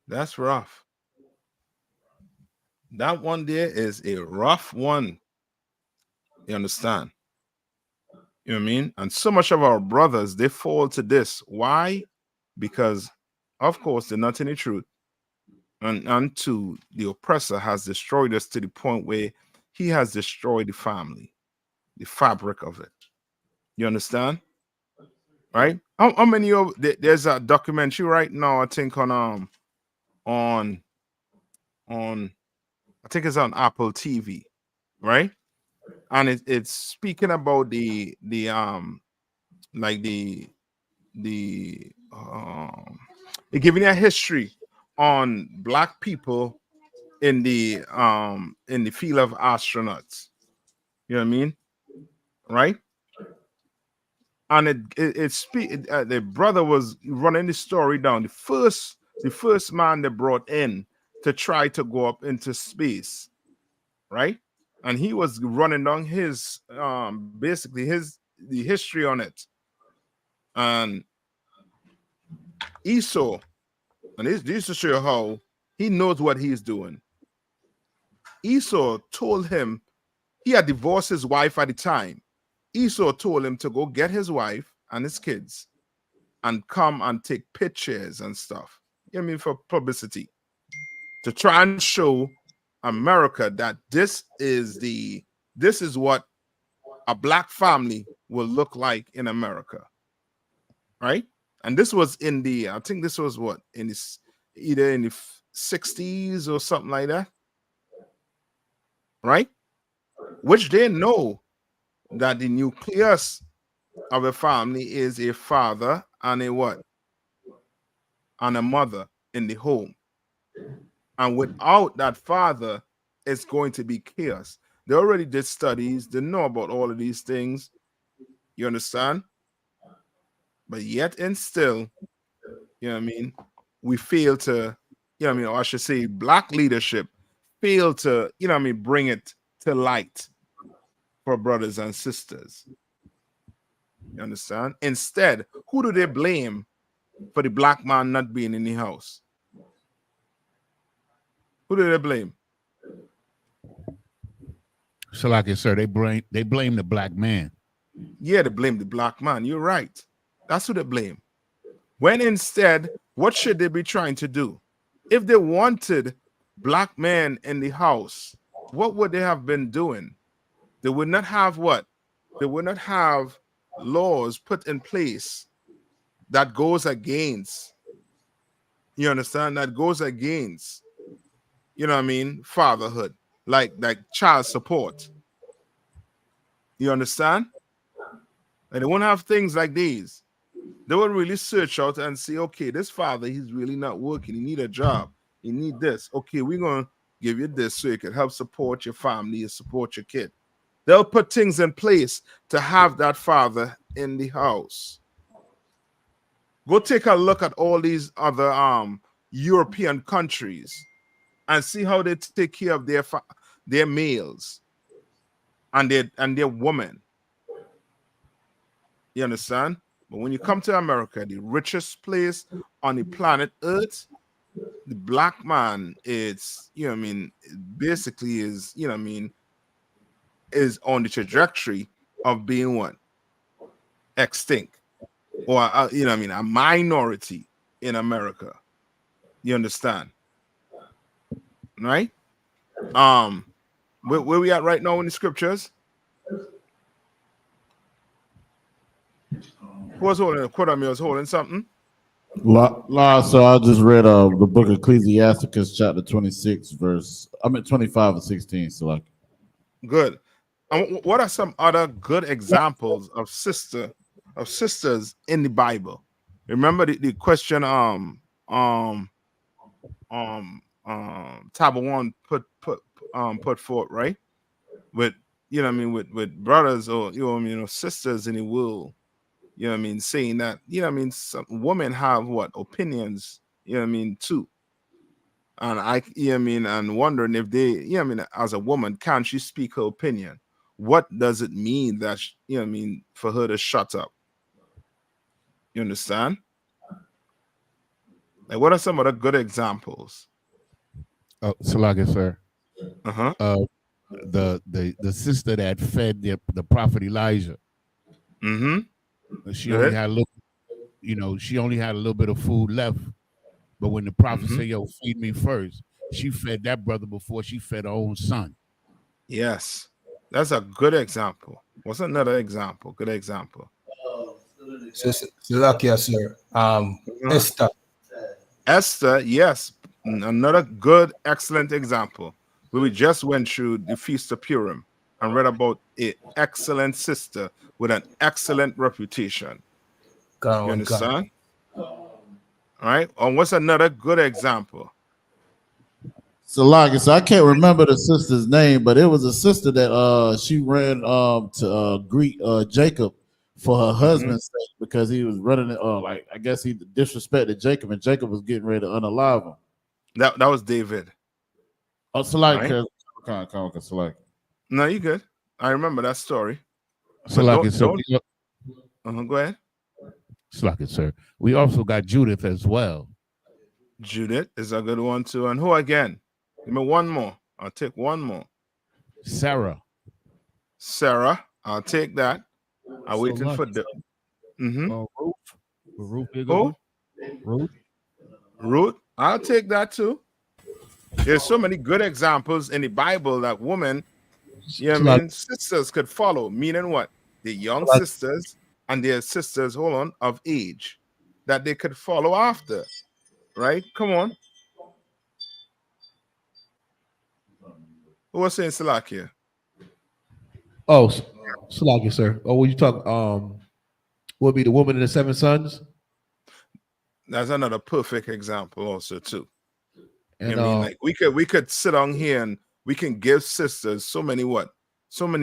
that's rough. That one there is a rough one. You understand? You know what I mean? And so much of our brothers, they fall to this. Why? Because, of course, they're not in the truth. And two, the oppressor has destroyed us to the point where he has destroyed the family, the fabric of it. You understand? Right? How many of there's a documentary right now, I think on I think it's on Apple TV, right? And it's speaking about the giving you a history on black people in the field of astronauts. You know what I mean? Right? And the brother was running the story down. The first man they brought in to try to go up into space, right? And he was running down his basically the history on it. And Esau, and this to show you how he knows what he's doing. Esau told him he had divorced his wife at the time. Esau told him to go get his wife and his kids and come and take pictures and stuff. You know what I mean? For publicity. To try and show America that this is what a black family will look like in America. Right? And this was I think this was what, either in the 60s or something like that. Right? Which they know that the nucleus of a family is a father and a what? And a mother in the home. And without that father, it's going to be chaos. They already did studies. They know about all of these things. You understand? But yet and still, you know what I mean? We fail to, you know what I mean? Or I should say black leadership fail to, you know what I mean, bring it to light for brothers and sisters. You understand? Instead, who do they blame for the black man not being in the house? Who do they blame? So, like I said, they blame the black man. Yeah, they blame the black man. You're right. That's who they blame. When instead, what should they be trying to do? If they wanted black men in the house, what would they have been doing? They would not have what? They would not have laws put in place that goes against, you understand, that goes against, you know what I mean, fatherhood, like child support. You understand? And they won't have things like these. They would really search out and say, okay, this father, he's really not working. He need a job. He need this. Okay, we're going to give you this so you can help support your family and support your kid. They'll put things in place to have that father in the house. Go take a look at all these other European countries and see how they take care of their males and their women. You understand? But when you come to America, the richest place on the planet Earth, the black man is, you know what I mean, basically is, you know what I mean, is on the trajectory of being what? Extinct. Or, you know what I mean, a minority in America. You understand? Right? Where we at right now in the scriptures? Who was holding? Kodami was holding something. So I just read the book of Ecclesiasticus, chapter 25 and 16. So like, good. And what are some other good examples of sisters in the Bible? Remember the question Tabawan put forth, right? With, you know what I mean, with brothers or, you know what I mean, sisters in the world. You know what I mean? Saying that, you know what I mean, some women have what? Opinions, you know what I mean, too. And you know what I mean, and wondering if they, you know what I mean, as a woman, can she speak her opinion? What does it mean that, you know what I mean, for her to shut up? You understand? Like, what are some of the good examples? Oh, Salaka, sir. Uh-huh. The sister that fed the prophet Elijah. Mm-hmm. She only had a little, she only had a little bit of food left. But when the prophet said, "Yo, feed me first," she fed that brother before she fed her own son. Yes, that's a good example. What's another example? Good example. Salakia, sir. Esther. Esther, yes, another good, excellent example. Where we just went through the Feast of Purim and read about an excellent sister with an excellent reputation. You understand? All right. Or what's another good example? So I can't remember the sister's name, but it was a sister that she ran to greet Jacob for her husband's sake because he was running it like I guess he disrespected Jacob and Jacob was getting ready to unalive him. That was David. Oh, so like Right? No, you good. I remember that story. So like it, sir. Go ahead. Like it, sir. We also got Judith as well. Judith is a good one too. And who again? Give me one more. I'll take one more. Sarah. I'll take that. I'm waiting for the. Ruth. Who? Ruth. I'll take that too. There's so many good examples in the Bible that women, sisters could follow. Meaning what? The young sisters and their sisters, of age that they could follow after. Right? Come on. Who was saying Salakia? Oh, Salakia, sir. Oh, when you talk, would be the woman and the 7 sons? That's another perfect example also too. And like we could sit on here and we can give sisters so many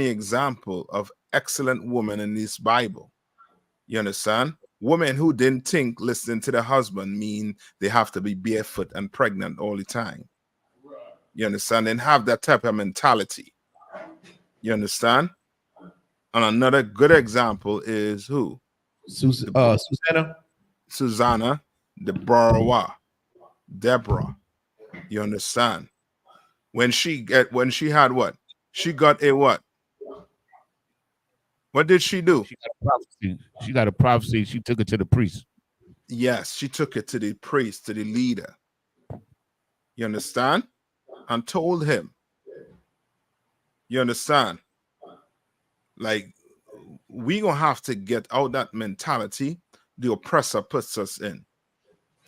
examples of excellent women in this Bible. You understand? Women who didn't think listening to their husband mean they have to be barefoot and pregnant all the time. You understand? And have that type of mentality. You understand? And another good example is who? Susanna. Susanna, Deborah. You understand? When she had what? She got a what? What did she do? She got a prophecy. She got a prophecy. She took it to the priest. Yes, she took it to the priest, to the leader. You understand? And told him. You understand? Like, we gonna have to get out that mentality the oppressor puts us in.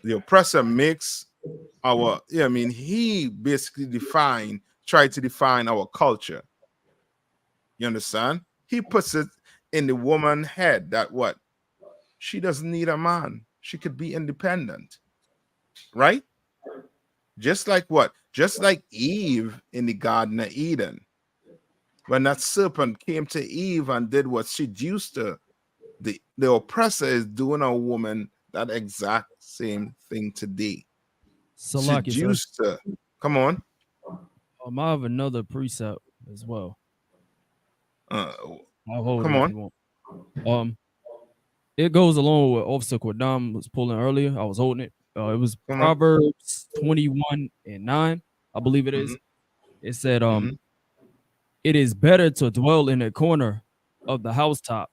The oppressor makes our, he basically tried to define our culture. You understand? He puts it in the woman's head that what? She doesn't need a man. She could be independent. Right? Just like what? Just like Eve in the Garden of Eden. When that serpent came to Eve and did what seduced her, the oppressor is doing a woman that exact same thing today. Seduced her. Come on. I have another precept as well. I'll hold come it on. if you want. It goes along with Officer Quadam was pulling earlier. I was holding it. It was Proverbs 21:9, I believe it is. It said, it is better to dwell in a corner of the housetop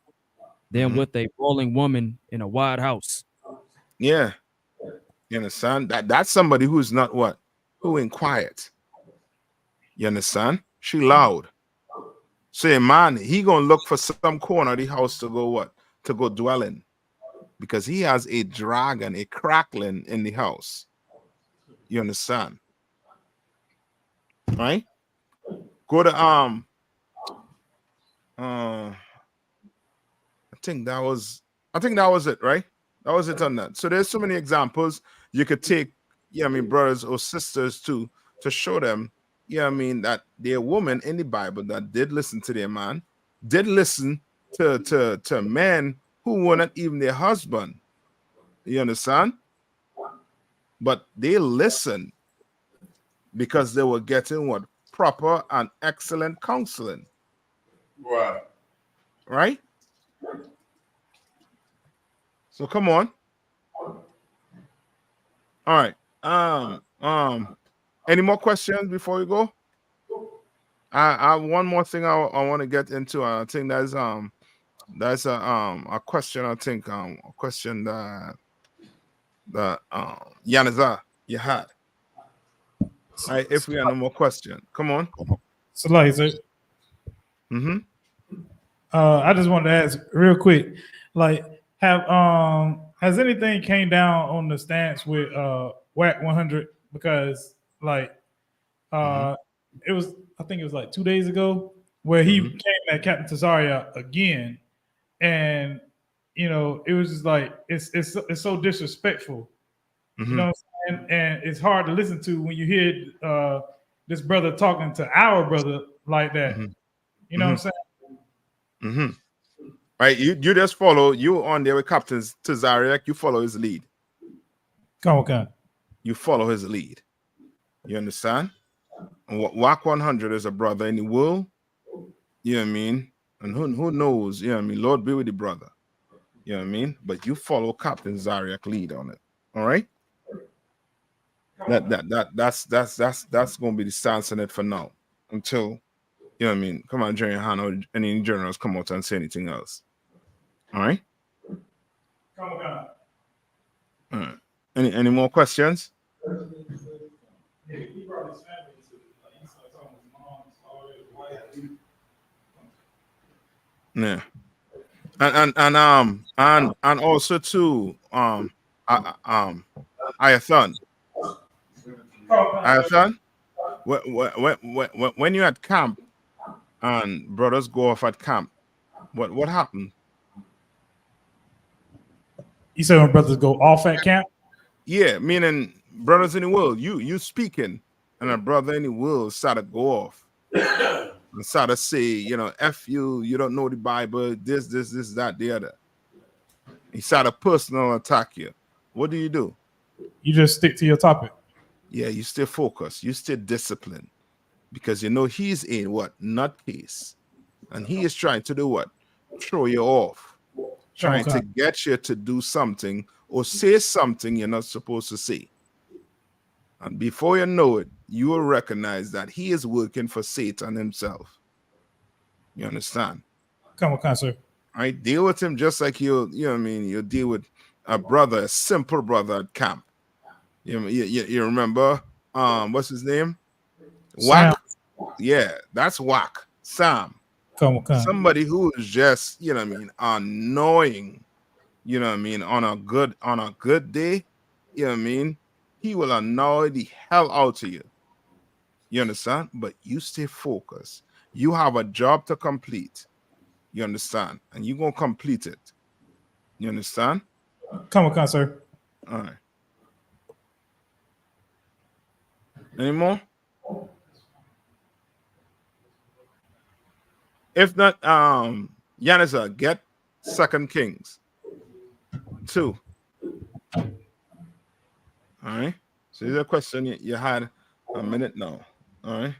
than with a brawling woman in a wide house. Yeah. You understand? That's somebody who's not what? Who ain't quiet. You understand? She loud. So a man, he gonna look for some corner of the house to go what? To go dwell in. Because he has a dragon, a crackling in the house. You understand? Right? Go to I think that was it, right? That was it on that. So there's so many examples you could take, brothers or sisters to show them, that they're women in the Bible that did listen to their man, did listen to men who were not even their husband. You understand? But they listened because they were getting what? Proper and excellent counseling. Right? So come on. All right. Any more questions before we go? I one more thing I want to get into. I think that's a question. I think a question that Yanaza you had. All right, if we have no more questions, come on. So like, I just wanted to ask real quick, like, has anything came down on the stance with WAC 100? Because like it was, I think it was like 2 days ago where he came at Captain Tazaria again, and it was just like it's so disrespectful You know what I'm saying? And it's hard to listen to when you hear this brother talking to our brother like that. You know what I'm saying? Right, you just follow. You on there with Captain Tazariak. You follow his lead. Okay. You follow his lead. You understand? WAC 100 is a brother in the world. You know what I mean? And who knows? You know what I mean? Lord be with the brother. You know what I mean? But you follow Captain Zariak lead on it. All right. That's gonna be the stance on it for now. Until you know what I mean. Come on, Jerry Han or any journalists come out and say anything else. All right. All right. Any more questions? Yeah. And also too I.S.U.P.K. When you're at camp and brothers go off at camp, what happened? You said when brothers go off at camp? Yeah, meaning brothers in the world, you speaking, and a brother in the world started go off. And started say, you know, F you don't know the Bible, this, that, the other. He started personal attack you. What do? You just stick to your topic. Yeah, you stay focused, you stay disciplined. Because you know he's in what? Nutcase. And he is trying to do what? Throw you off. Trying to get you to do something or say something you're not supposed to say. And before you know it, you will recognize that he is working for Satan himself. You understand? Come on, sir. Right? Deal with him just like you know what I mean? You deal with a brother, a simple brother at camp. You remember what's his name? YAHANNA. Yeah, that's YAHANNA. Sam. Come on. Somebody who is just, you know what I mean, annoying, you know what I mean, on a good day, you know what I mean, he will annoy the hell out of you. You understand? But you stay focused. You have a job to complete. You understand? And you're going to complete it. You understand? Come on, sir. All right. Any more? If not, Yanisa, get 2 Kings 2. All right. So there's a question you had a minute now. All right.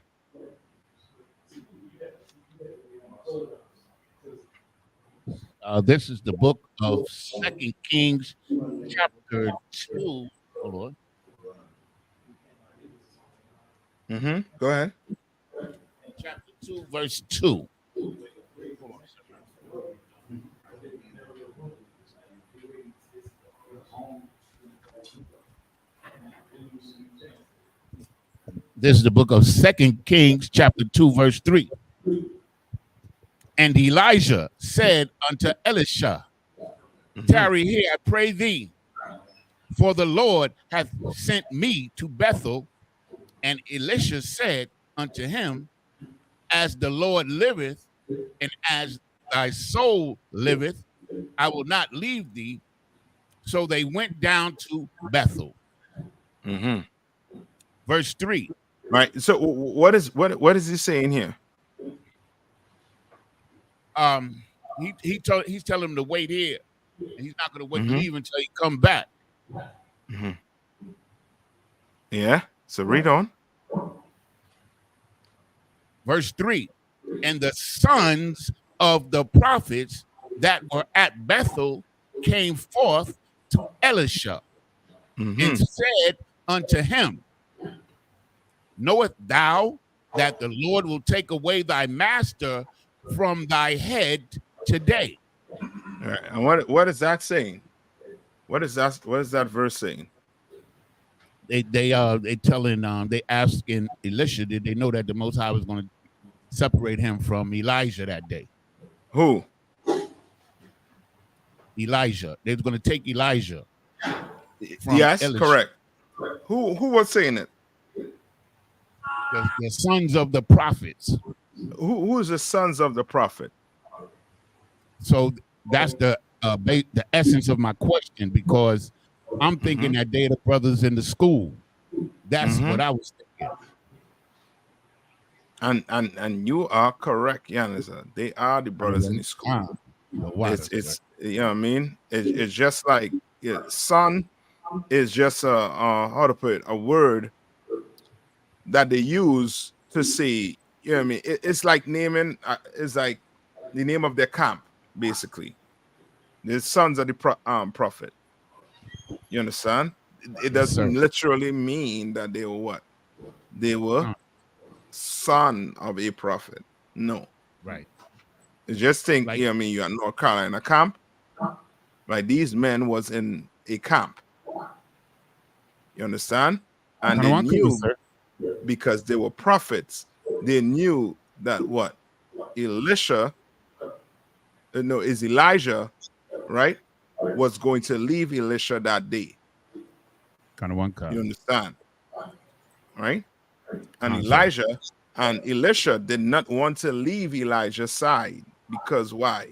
This is the book of 2 Kings, chapter 2. Hold on. Go ahead. Chapter 2, verse 2. This is the book of 2 Kings, chapter 2, verse 3. And Elijah said unto Elisha, tarry here, I pray thee, for the Lord hath sent me to Bethel. And Elisha said unto him, as the Lord liveth, and as thy soul liveth, I will not leave thee. So they went down to Bethel. Verse 3. Right. So what is he saying here? He's telling him to wait here. And he's not going to leave until he come back. Yeah. So read on. Verse 3. And the sons of the prophets that were at Bethel came forth to Elisha and said unto him, knowest thou that the Lord will take away thy master from thy head today? All right. And what is that saying? What is that verse saying? They asking Elisha, did they know that the Most High was going to separate him from Elijah that day? Who? Elijah. They're going to take Elijah. Yes, Elisha. Correct. Who was saying it? The sons of the prophets. Who is the sons of the prophet? So that's the essence of my question, because I'm thinking that they the brothers in the school. That's what I was thinking. And you are correct, Yahanna. They are the brothers in the school. It's you know what I mean. It's just like son is just a how to put it, a word that they use to say, you know what I mean. It's like naming. It's like the name of their camp, basically. The sons of the prophet. You understand? It doesn't literally mean that they were what? They were son of a prophet. No. Right. It's just think, you know what I mean, you're in North Carolina camp. Like these men was in a camp. You understand? And they knew because they were prophets, they knew that what? Elijah, is Elijah, right? Was going to leave Elisha that day. You understand? Right? And Elijah and Elisha did not want to leave Elijah's side because why?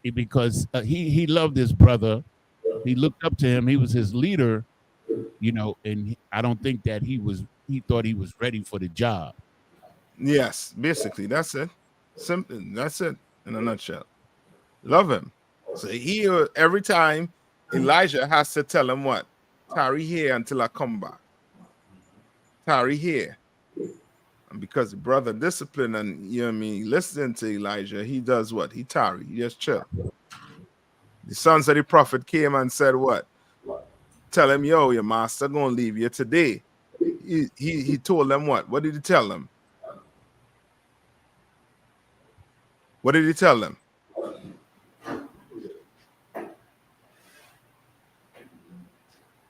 Because he loved his brother. He looked up to him. He was his leader, you know, and I don't think that he thought he was ready for the job. Yes, basically, that's it. Simple. That's it in a nutshell. Love him. So every time Elijah has to tell him what? Tarry here until I come back. Tarry here. And because the brother discipline and you know what I mean, listening to Elijah, he does what? He tarry. He just chill. The sons of the prophet came and said what? Tell him, yo, your master gonna leave you today. He told them what? What did he tell them? What did he tell them?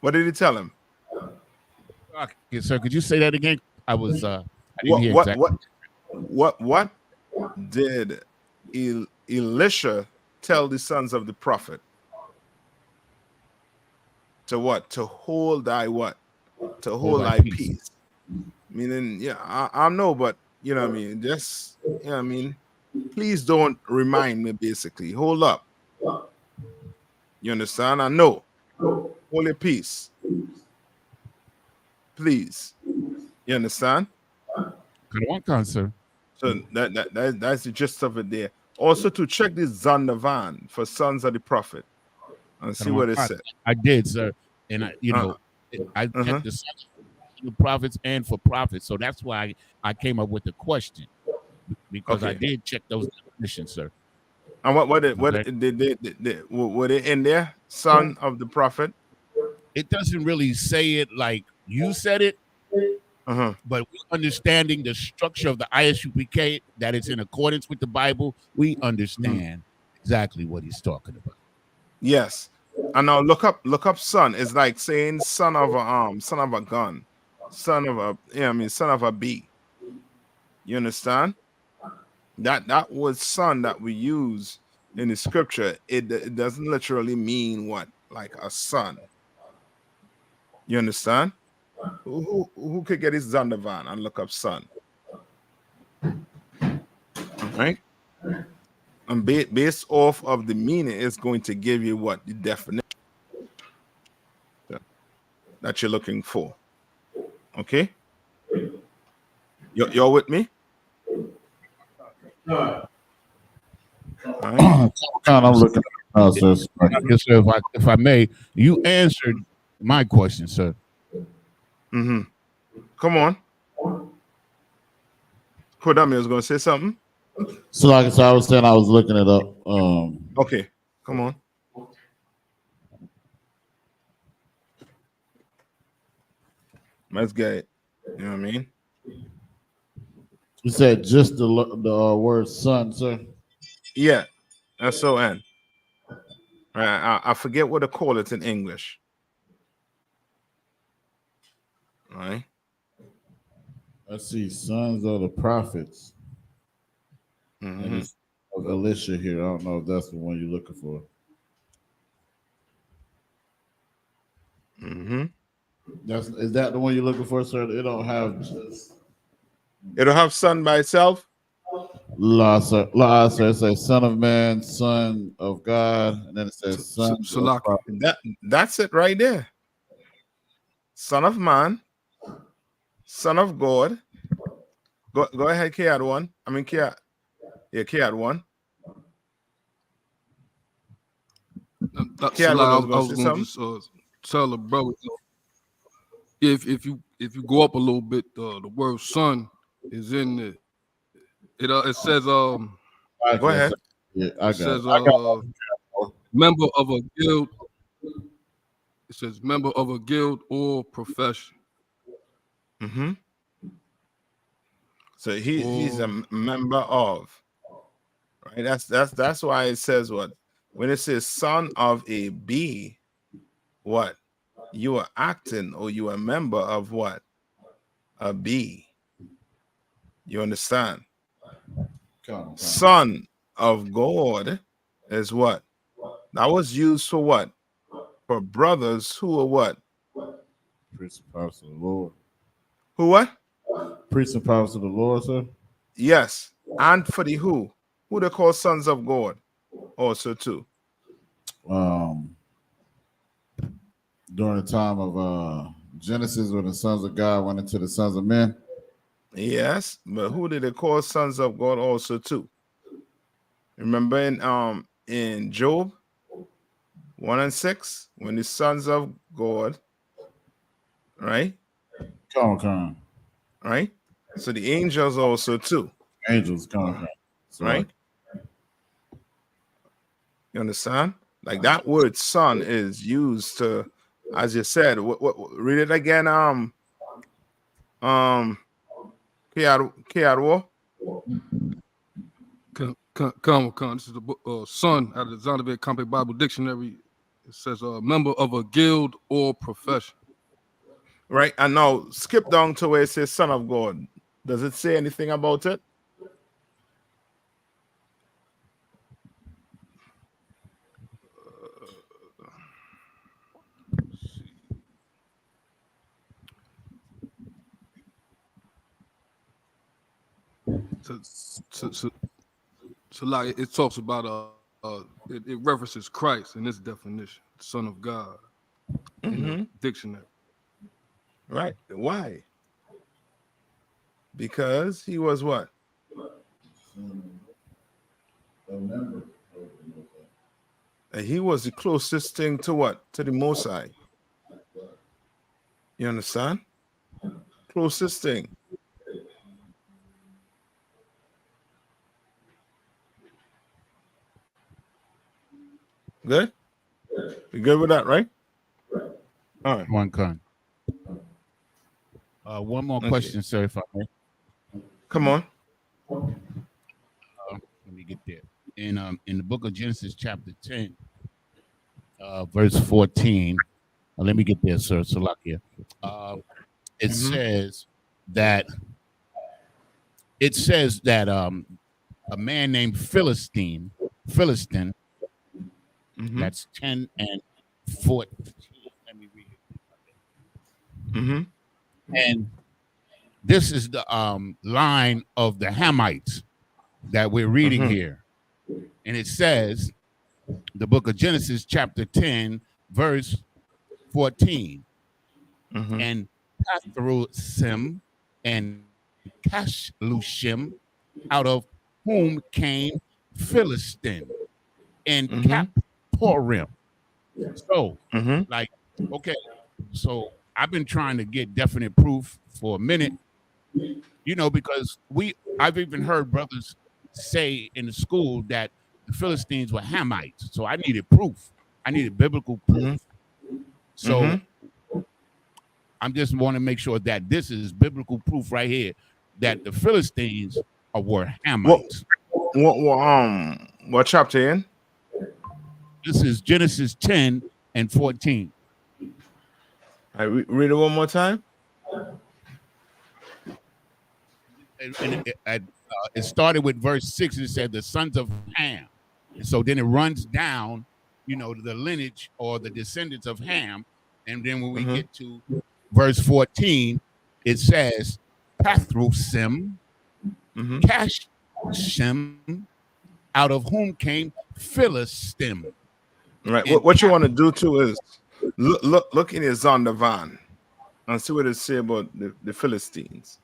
What did he tell him? Okay, sir, could you say that again? I didn't hear exactly. What did Elisha tell the sons of the prophet? To what? To hold thy what? To hold thy peace. Meaning, yeah, I know, but you know what I mean? Just, you know what I mean? Please don't remind me, basically. Hold up. You understand? I know. Hold your peace. Please. You understand? Sir. So that's the gist of it there. Also to check this Zondavan for sons of the prophet and see what it said. I did, sir. And I checked the sons of the prophets and for prophets. So that's why I came up with the question. Because I did check those definitions, sir. And were they in there? Son of the prophet? It doesn't really say it like you said it. But understanding the structure of the I.S.U.P.K, that it's in accordance with the Bible, we understand exactly what he's talking about. Yes. And now look up son. It's like saying son of a gun, son of a son of a bee. You understand? That was son that we use in the scripture. It doesn't literally mean what? Like a son. You understand? Who could get his Zondavan and look up son? All right. And based off of the meaning, it's going to give you what? The definition that you're looking for. Okay? You're with me? All right. I'm looking at Yes, sir, if I may, you answered my question, sir. Come on. Kodami was going to say something. So, like I said, I was saying I was looking it up. Okay, come on. Let's get it. You know what I mean? You said just the word son, sir? Yeah, S-O-N. I forget what to call it in English. All right. Let's see, sons of the prophets. And it's of Elisha here. I don't know if that's the one you're looking for. Is that the one you're looking for, sir? It don't have just. It'll have son by itself. Lasser, it says son of man, son of God, and then it says sons of prophet. That's it right there. Son of man, son of God. Go ahead, K had one. I mean, K had one. That's I was going to just tell the brother. If you go up a little bit, the word son is in there. It says go ahead. Yeah, it says member of a guild. It says member of a guild or profession. Mm-hmm. So he's a member of, right? That's why it says what when it says son of a B, what you are acting or you are a member of what a B. You understand? Son of God is what that was used for what for brothers who are what priests and prophets of the Lord. Who what? Priests and prophets of the Lord, sir. Yes, and for the who they call sons of God, also too. During the time of Genesis, when the sons of God went into the sons of men. Yes, but who did they call sons of God also too? Remember in Job 1:6, when the sons of God, right? Come on. Right? So the angels also too. Angels come. Right? You understand? Like that word son is used to, as you said, what read it again. Kiarwo. Come. This is the book, son out of the Zondervan Compact Bible Dictionary. It says a member of a guild or profession. Right, and now skip down to where it says son of God. Does it say anything about it? So like it talks about it references Christ in this definition, Son of God, in the dictionary. Right. Why? Because he was what? He was the closest thing to what? To the Most High. You understand? Closest thing. Good? You good with that, right? All right. One more question, sir, if I may. Come on. Let me get there. In the book of Genesis, chapter 10, verse 14. Let me get there, sir. Salakia. It says that a man named Philistine, that's 10 and 14. Let me read it. And this is the line of the Hamites that we're reading here. And it says, the book of Genesis, chapter 10, verse 14. And Pathrusim and Kashlushim, out of whom came Philistine and Capporim. So, okay, so I've been trying to get definite proof for a minute, because I've even heard brothers say in the school that the Philistines were Hamites. So I needed proof. I needed biblical proof. So I'm just want to make sure that this is biblical proof right here that the Philistines were Hamites. What chapter in? This is Genesis 10 and 14. I read it one more time. It started with verse 6. It said the sons of Ham. And so then it runs down, the lineage or the descendants of Ham. And then when we get to verse 14, it says Pathrusim, Shem, out of whom came Philistine. Right. And What you want to do too is look in his Zondervan and see what it say about the Philistines.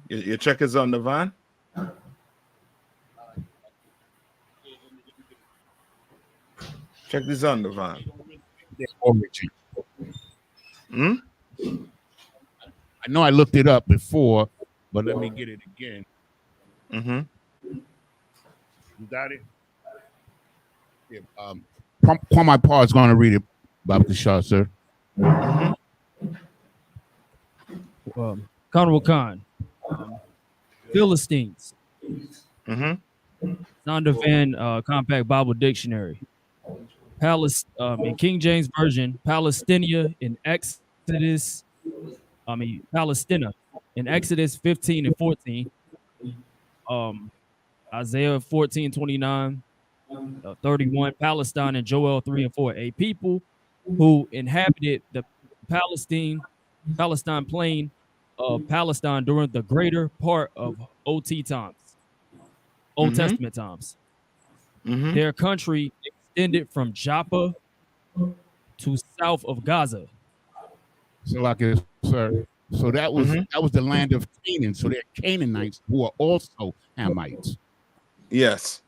You check his Zondervan. Check this Zondervan. their origin. Hmm? I know I looked it up before, but let me get it again. Mm-hmm. You got it? Yeah, Kwame Paul is going to read it, Bob Kishar, sir. Honorable Khan, Philistines. Zondervan Compact Bible Dictionary. In King James Version, Palestinia in Exodus. Palestina in Exodus 15 and 14. Isaiah 14:29, 31. Palestine in Joel 3 and 4. A people who inhabited the Palestine plain of Palestine during the greater part of OT times, Old Testament times. Their country extended from Joppa to south of Gaza. So, like, sir. So that was the land of Canaan. So they're Canaanites who are also Hamites. Yes.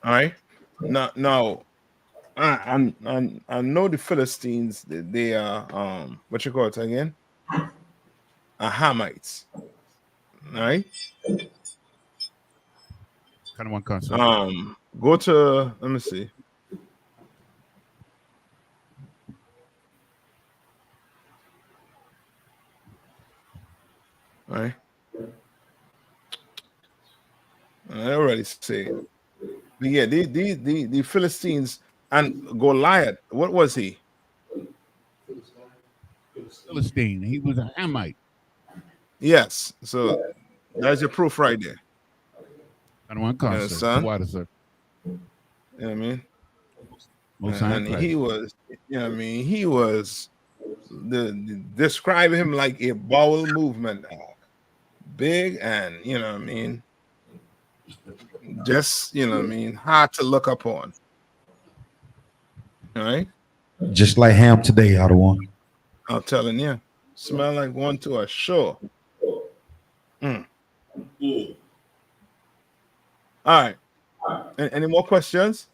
All right. Now, I know the Philistines. They are what you call it again? Hamites. All right. Kind of one concept. Go to, let me see. All right. I already say. But yeah, the Philistines and Goliath. What was he? Philistine. He was a Hamite. Yes. So that's your proof right there. And one concept. Why does it? You know what I mean? And he was, you know what I mean? He was describe him like a bowel movement, big and, you know what I mean? Just, you know what I mean? Hard to look upon. All right? Just like ham today, out of one. I'm telling you. Smell like one to a sure. All right. Any more questions?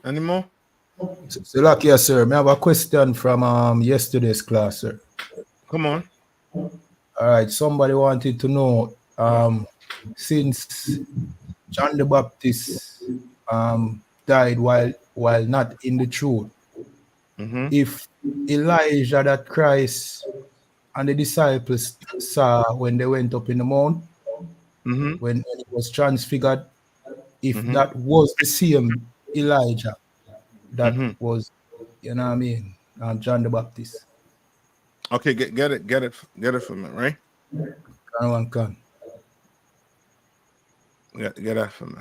Any more? So like, yes, sir. I have a question from yesterday's class, sir. Come on. All right. Somebody wanted to know since John the Baptist died while not in the truth, if Elijah that Christ and the disciples saw when they went up in the mount, when he was transfigured, if that was the same Elijah that was, you know what I mean, John the Baptist. Okay, get it from me, right? Can. Get that from me.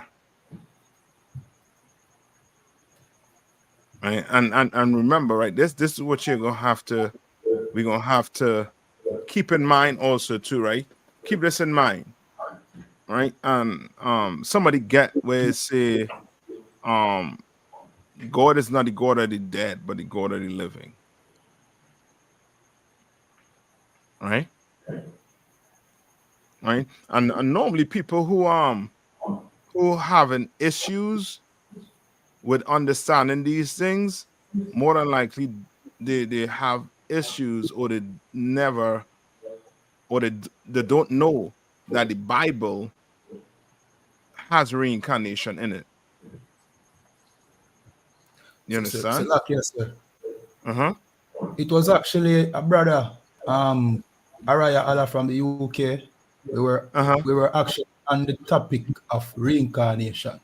Right? And remember, right? This is what we're gonna have to keep in mind also too, right? Keep this in mind, right? And somebody get where it say God is not the God of the dead, but the God of the living. Right? Right? And normally people who having issues with understanding these things, more than likely they have issues, or they never, or they don't know that the Bible has reincarnation in it. You understand? So yes, sir. It was actually a brother, Araya Allah from the UK. We were actually on the topic of reincarnation.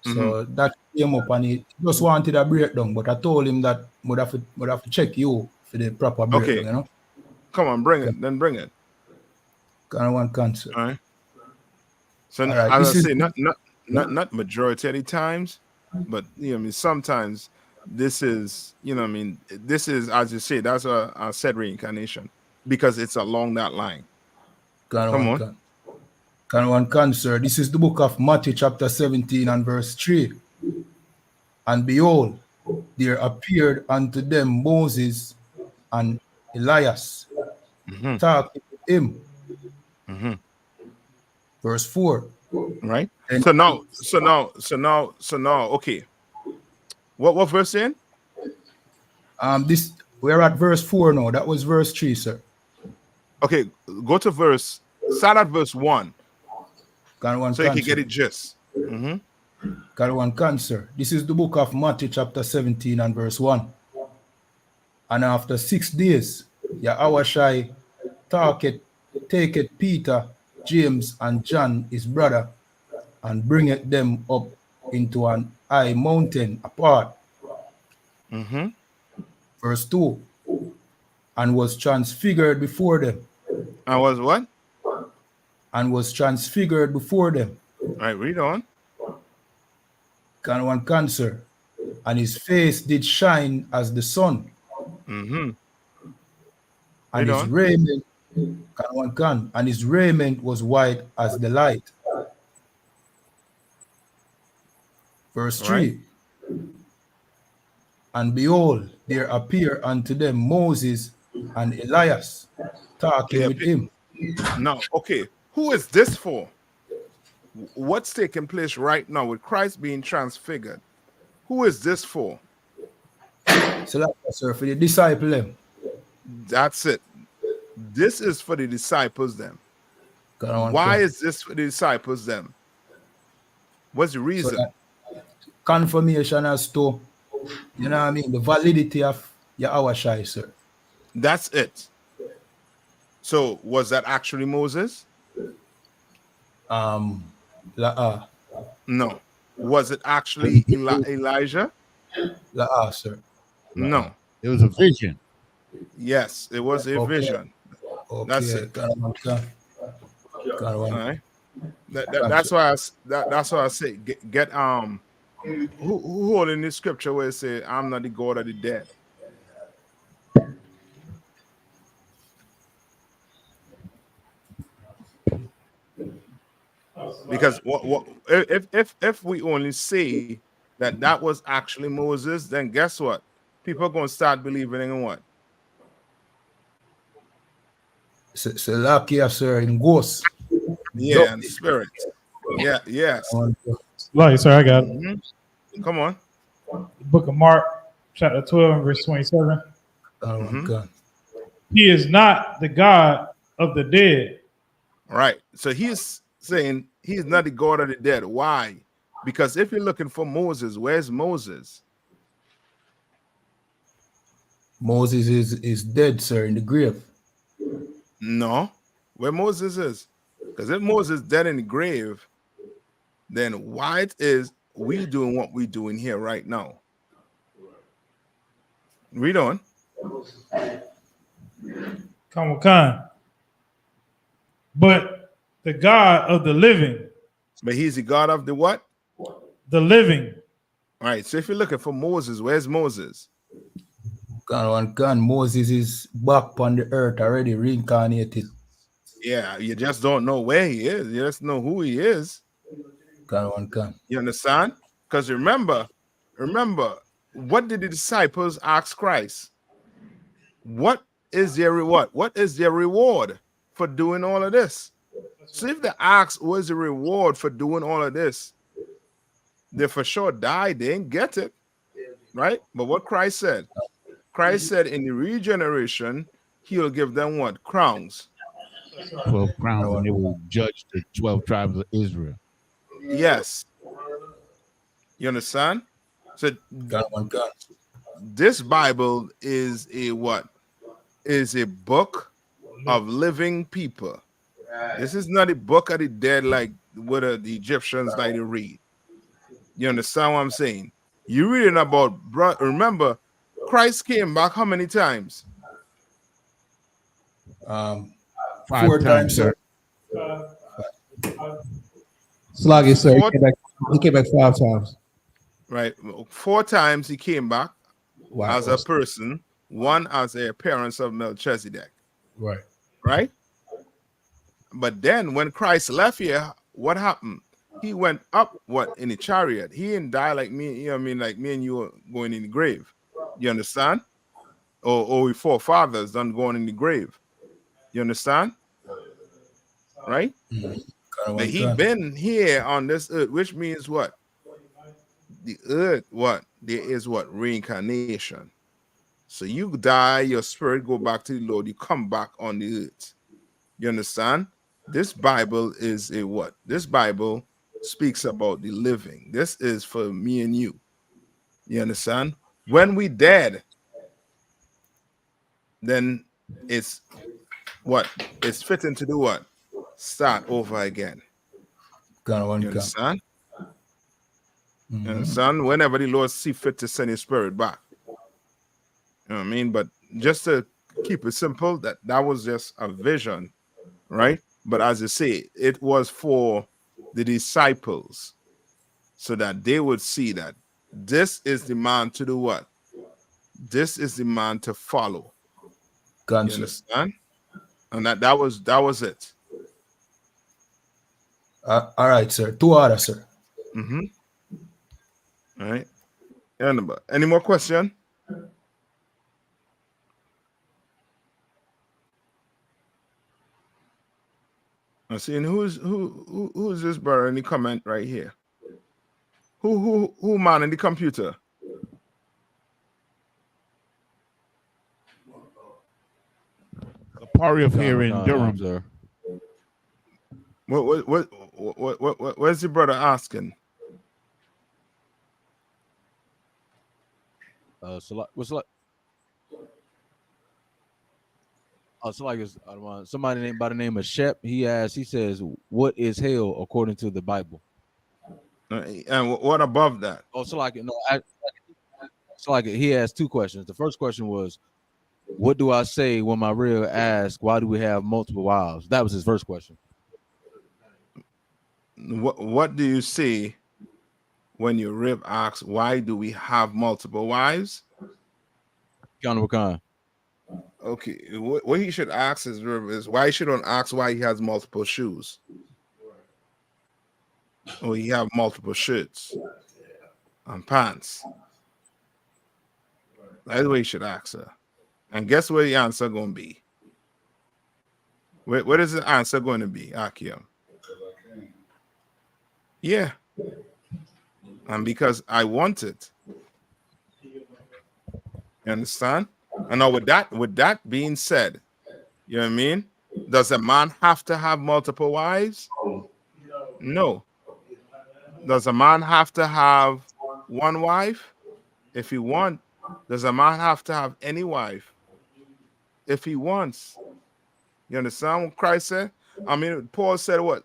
So that came up and he just wanted a breakdown, but I told him that would have to check you for the proper breakdown, Okay. you know. Come on, bring it. Then bring it. Kind of one concert. All right. So all right, as I say, not majority of the times, but you know, I mean, sometimes this is, you know what I mean, this is, as you say, that's a said reincarnation, because it's along that line. Come on. Sir. This is the book of Matthew chapter 17 and verse 3. And behold, there appeared unto them Moses and Elias, talking with him. Verse 4. Right. And So now, okay. What verse in? This we're at verse 4 now. That was verse 3, sir. Okay, go to start at verse 1. So you can get it gist. Sir. This is the book of Matthew chapter 17 and verse 1. And after 6 days, YAHANNA taketh Peter, James, and John his brother, and bringeth them up into an high mountain apart. Verse 2. And was transfigured before them. And was what? And was transfigured before them. Right, read on. Sir. And his face did shine as the sun. And his raiment, and his raiment was white as the light. Verse 3. And behold, there appear unto them Moses and Elias, talking with him. Now, okay, who is this for? What's taking place right now with Christ being transfigured? Who is this for? So that's, sir, for the disciple them. That's it. This is for the disciples them. Why is this for the disciples them? What's the reason? So confirmation as to, you know what I mean, the validity of YAHANNA, sir. That's it. So was that actually Moses? No. Was it actually Elijah? Sir. No. It was a vision. Yes, it was a vision. Okay. That's it. All right. That's why I say get who holding this scripture where it say I'm not the God of the dead. Because if we only say that was actually Moses, then guess what? People are going to start believing in what? So lucky, sir, in ghosts. Yeah, and spirit. Yeah, yes. Like, sir, I got it. Come on. Book of Mark, chapter 12, and verse 27. He is not the God of the dead. Right. So he's saying he's not the God of the dead. Why? Because if you're looking for Moses, where's Moses? Moses is dead, sir, in the grave. No. Where Moses is. Because if Moses is dead in the grave, then why is we doing what we're doing here right now? Read on. Come on. But the God of the living. But he's the God of the what? The living. All right. So if you're looking for Moses, where's Moses? Moses is back on the earth already, reincarnated. Yeah, you just don't know where he is. You just know who he is. You understand? Because remember, what did the disciples ask Christ? What is their reward? What is their reward for doing all of this? So if they ask what is the reward for doing all of this, they for sure died. They didn't get it. Right? But what Christ said? Christ said in the regeneration, he will give them what? Crowns. 12 crowns, and they will judge the 12 tribes of Israel. Yes. You understand? So this Bible is a what? Is a book of living people. This is not a book of the dead like what the Egyptians like to read. You understand what I'm saying? You're reading about, remember, Christ came back how many times? 4 times, sir. Sluggy, sir. He came back 5 times. Right. 4 times he came back. as a person, one as a appearance of Melchizedek. Right. Right? But then when Christ left here, what happened? He went up in the chariot. He didn't die like me, you know what I mean, like me and you are going in the grave. You understand? Or we forefathers done going in the grave. You understand? Right? But he been here on this earth, which means what? The earth, what? There is what? Reincarnation. So you die, your spirit go back to the Lord, you come back on the earth. You understand? This Bible is a what? This Bible speaks about the living. This is for me and you. You understand? When we dead, then it's what? It's fitting to do what? Start over again. You understand? You understand? Whenever the Lord see fit to send his spirit back. You know what I mean? But just to keep it simple, that was just a vision, right? But as you say, it was for the disciples so that they would see that this is the man to do what? This is the man to follow. You understand? And that was it. All right, sir. 2 orders, sir. All right. Any more question? I'm seeing who's this brother in the comment right here? Who man in the computer? The party of here in Durham, sir. What's the brother asking? What's like? So like somebody named by the name of Shep. He says, "What is hell according to the Bible?" And what above that? Oh, he asked 2 questions. The first question was, "What do I say when my real asks, why do we have multiple wives?" That was his first question. What do you say when your rib asks, why do we have multiple wives? Okay, what he should ask his rib is why he shouldn't ask why he has multiple shoes. Or he have multiple shirts and pants. That's what he should ask her. And guess what the answer going to be? What is the answer going to be, Akim? Yeah. And because I want it. You understand? And now with that being said, you know what I mean? Does a man have to have multiple wives? No. Does a man have to have one wife? If he wants. Does a man have to have any wife? If he wants. You understand what Christ said? I mean, Paul said what?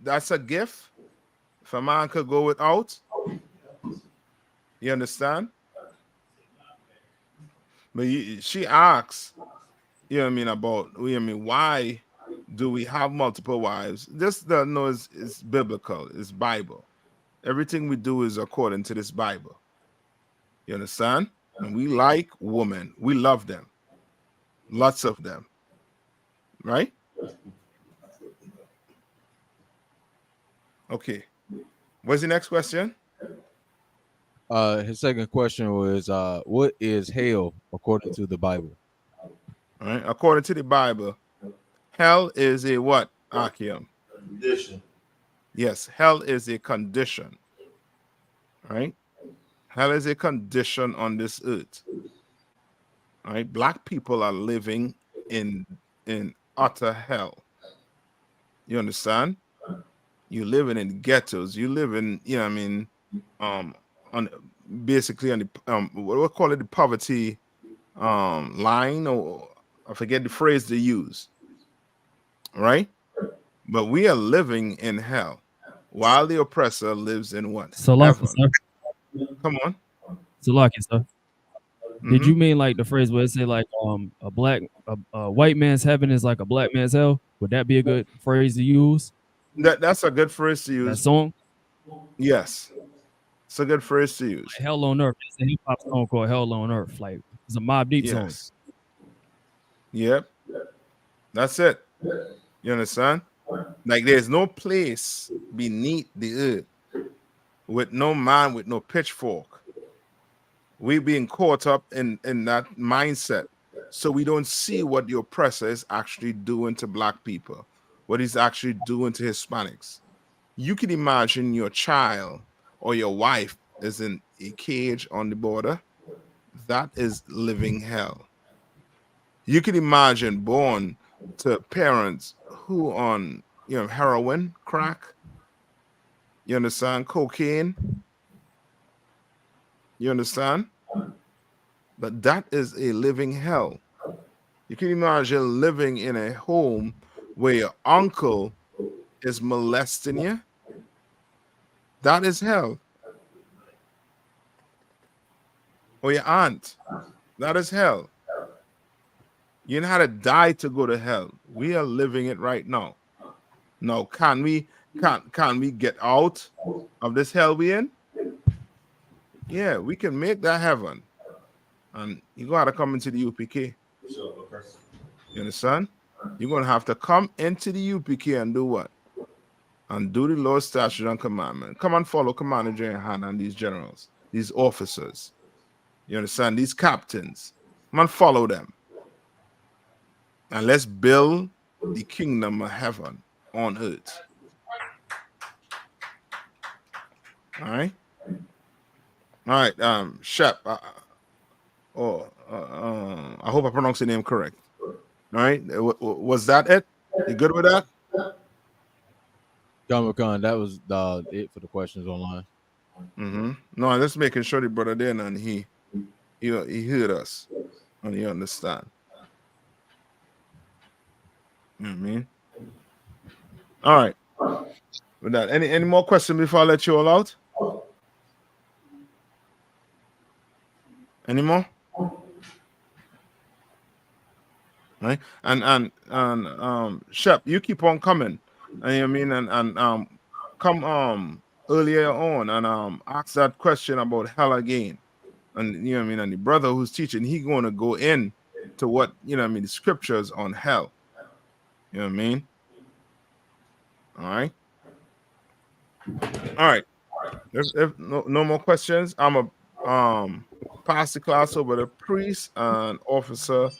That's a gift. If a man could go without. You understand? But she asks, you know what I mean, about, you know what I mean, why do we have multiple wives? This is biblical, it's Bible. Everything we do is according to this Bible. You understand? And we like women. We love them. Lots of them. Right? Okay. What's the next question? His second question was, what is hell according to the Bible? All right. According to the Bible, hell is a what, Akim? Condition. Yes, hell is a condition. Right? Hell is a condition on this earth. All right. Black people are living in utter hell. You understand? You living in ghettos. You live in, you know what I mean, basically on the what do we call it, the poverty line, or I forget the phrase they use. Right? But we are living in hell while the oppressor lives in what? Heaven. Come on. Salaki, sir. Did you mean like the phrase where it say like a white man's heaven is like a black man's hell? Would that be a good phrase to use? That's a good phrase to use. That song? Yes. It's a good phrase to use. Like Hell on Earth. It's a hip hop song called Hell on Earth. Like it's a Mobb Deep song. Yes. Yep. That's it. You understand? Like there's no place beneath the earth with no man with no pitchfork. We being caught up in that mindset. So we don't see what the oppressor is actually doing to black people, what he's actually doing to Hispanics. You can imagine your child or your wife is in a cage on the border. That is living hell. You can imagine born to parents who on heroin, crack, you understand, cocaine, you understand? But that is a living hell. You can imagine living in a home where your uncle is molesting you. That is hell. Or your aunt. That is hell. You know how to die to go to hell. We are living it right now. Now, can we get out of this hell we in? Yeah, we can make that heaven. And you gotta come into the UPK. You understand? You're gonna have to come into the UPK and do what? And do the Lord's statute and commandment. Come and follow Commander YAHANNA and these generals, these officers. You understand? These captains. Come and follow them. And let's build the kingdom of heaven on earth. All right. All right. Shep. I hope I pronounced your name correct. All right. Was that it? You good with that? Khan, that was it for the questions online. No, I'm just making sure the brother there and he heard us and he understand. You know what I mean? All right. With that, any more questions before I let you all out? Any more? Right? And Shep, you keep on coming. I mean, and come earlier on and ask that question about hell again. And you know what I mean, and the brother who's teaching, he gonna go in to what the scriptures on hell. You know what I mean? All right. All right. If no more questions, I'm a pass the class over to priest and officer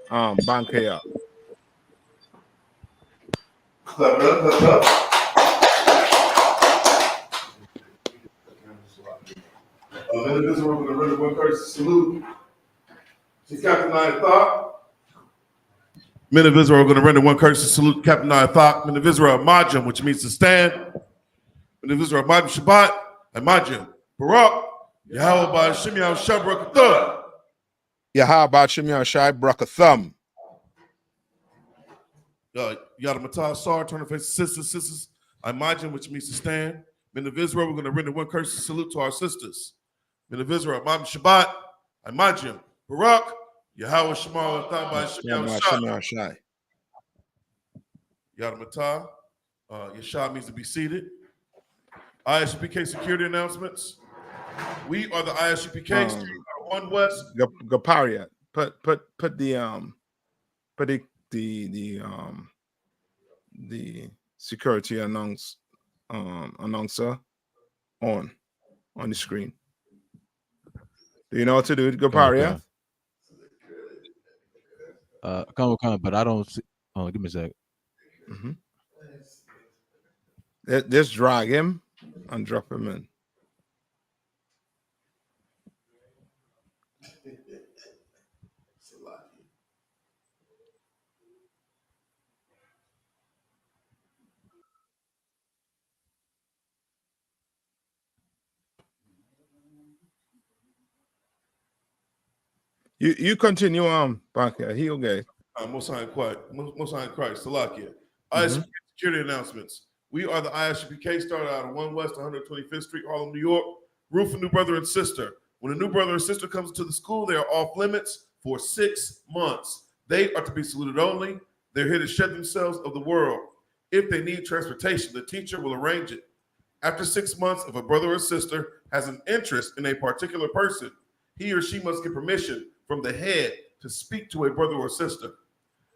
Bankaya. Clap it up, clap it up. Individuals, we're going to render one courtesy salute to Captain I.S.U.P.K. Men of Israel are going to render one courtesy salute to Captain I.S.U.P.K. Men of Israel, Majim, which means to stand. Men of Israel, Majim Shabbat, and Majim, Barak, Yahweh by Shimei Shai Brakathum. Yahweh by Shimei Shai Brakathum. Yada Matah Sar, turn to face sisters, I Majim, which means to stand. Men of Israel, we're going to render one courtesy salute to our sisters. Men of Israel, Majim Shabbat, I Majim, Barak, Yahweh Shema by Shimei Shai. Yada Matah, Yeshua means to be seated. I.S.U.P.K. security announcements. We are the I.S.U.P.K. 1 West. Gaparia. Put the security announcer on the screen. Do you know what to do, Gaparia? But I don't see. Oh, give me a sec. Just drag him and drop him in. You continue on, Bankia. He okay. Most High in Christ, Salakia. I.S.U.P.K. security announcements. We are the I.S.U.P.K. started out of 1 West 125th Street, Harlem, New York. Roof a new brother and sister. When a new brother or sister comes to the school, they are off limits for 6 months. They are to be saluted only. They're here to shed themselves of the world. If they need transportation, the teacher will arrange it. After 6 months, if a brother or sister has an interest in a particular person, he or she must get permission from the head to speak to a brother or sister.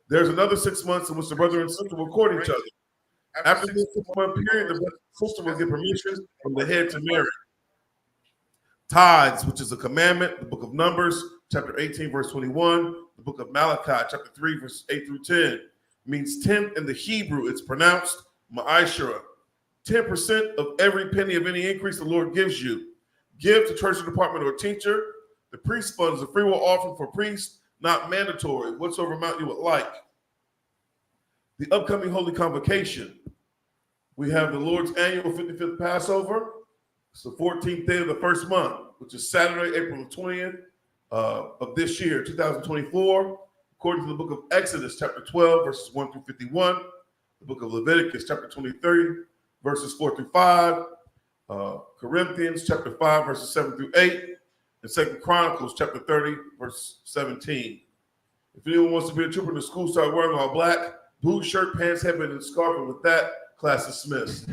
There's another 6 months in which the brother and sister will court each other. After this 6-month period, the brother and sister will get permission from the head to marry. Tithes, which is a commandment, the book of Numbers, chapter 18, verse 21, the book of Malachi, chapter 3, verse 8 through 10, means 10 in the Hebrew. It's pronounced ma'ashara. 10% of every penny of any increase the Lord gives you. Give to treasury department or teacher. The priest fund is a free will offering for priests, not mandatory, whatsoever amount you would like. The upcoming Holy Convocation. We have the Lord's annual 55th Passover. It's the 14th day of the first month, which is Saturday, April 20th of this year, 2024. According to the book of Exodus, chapter 12, verses 1 through 51. The book of Leviticus, chapter 23, verses 4 through 5. Corinthians, chapter 5, verses 7 through 8. And 2 Chronicles, chapter 30, verse 17. If anyone wants to be a trooper in the school, start wearing all black, boot, shirt, pants, headband, and scarf. And with that, class dismissed.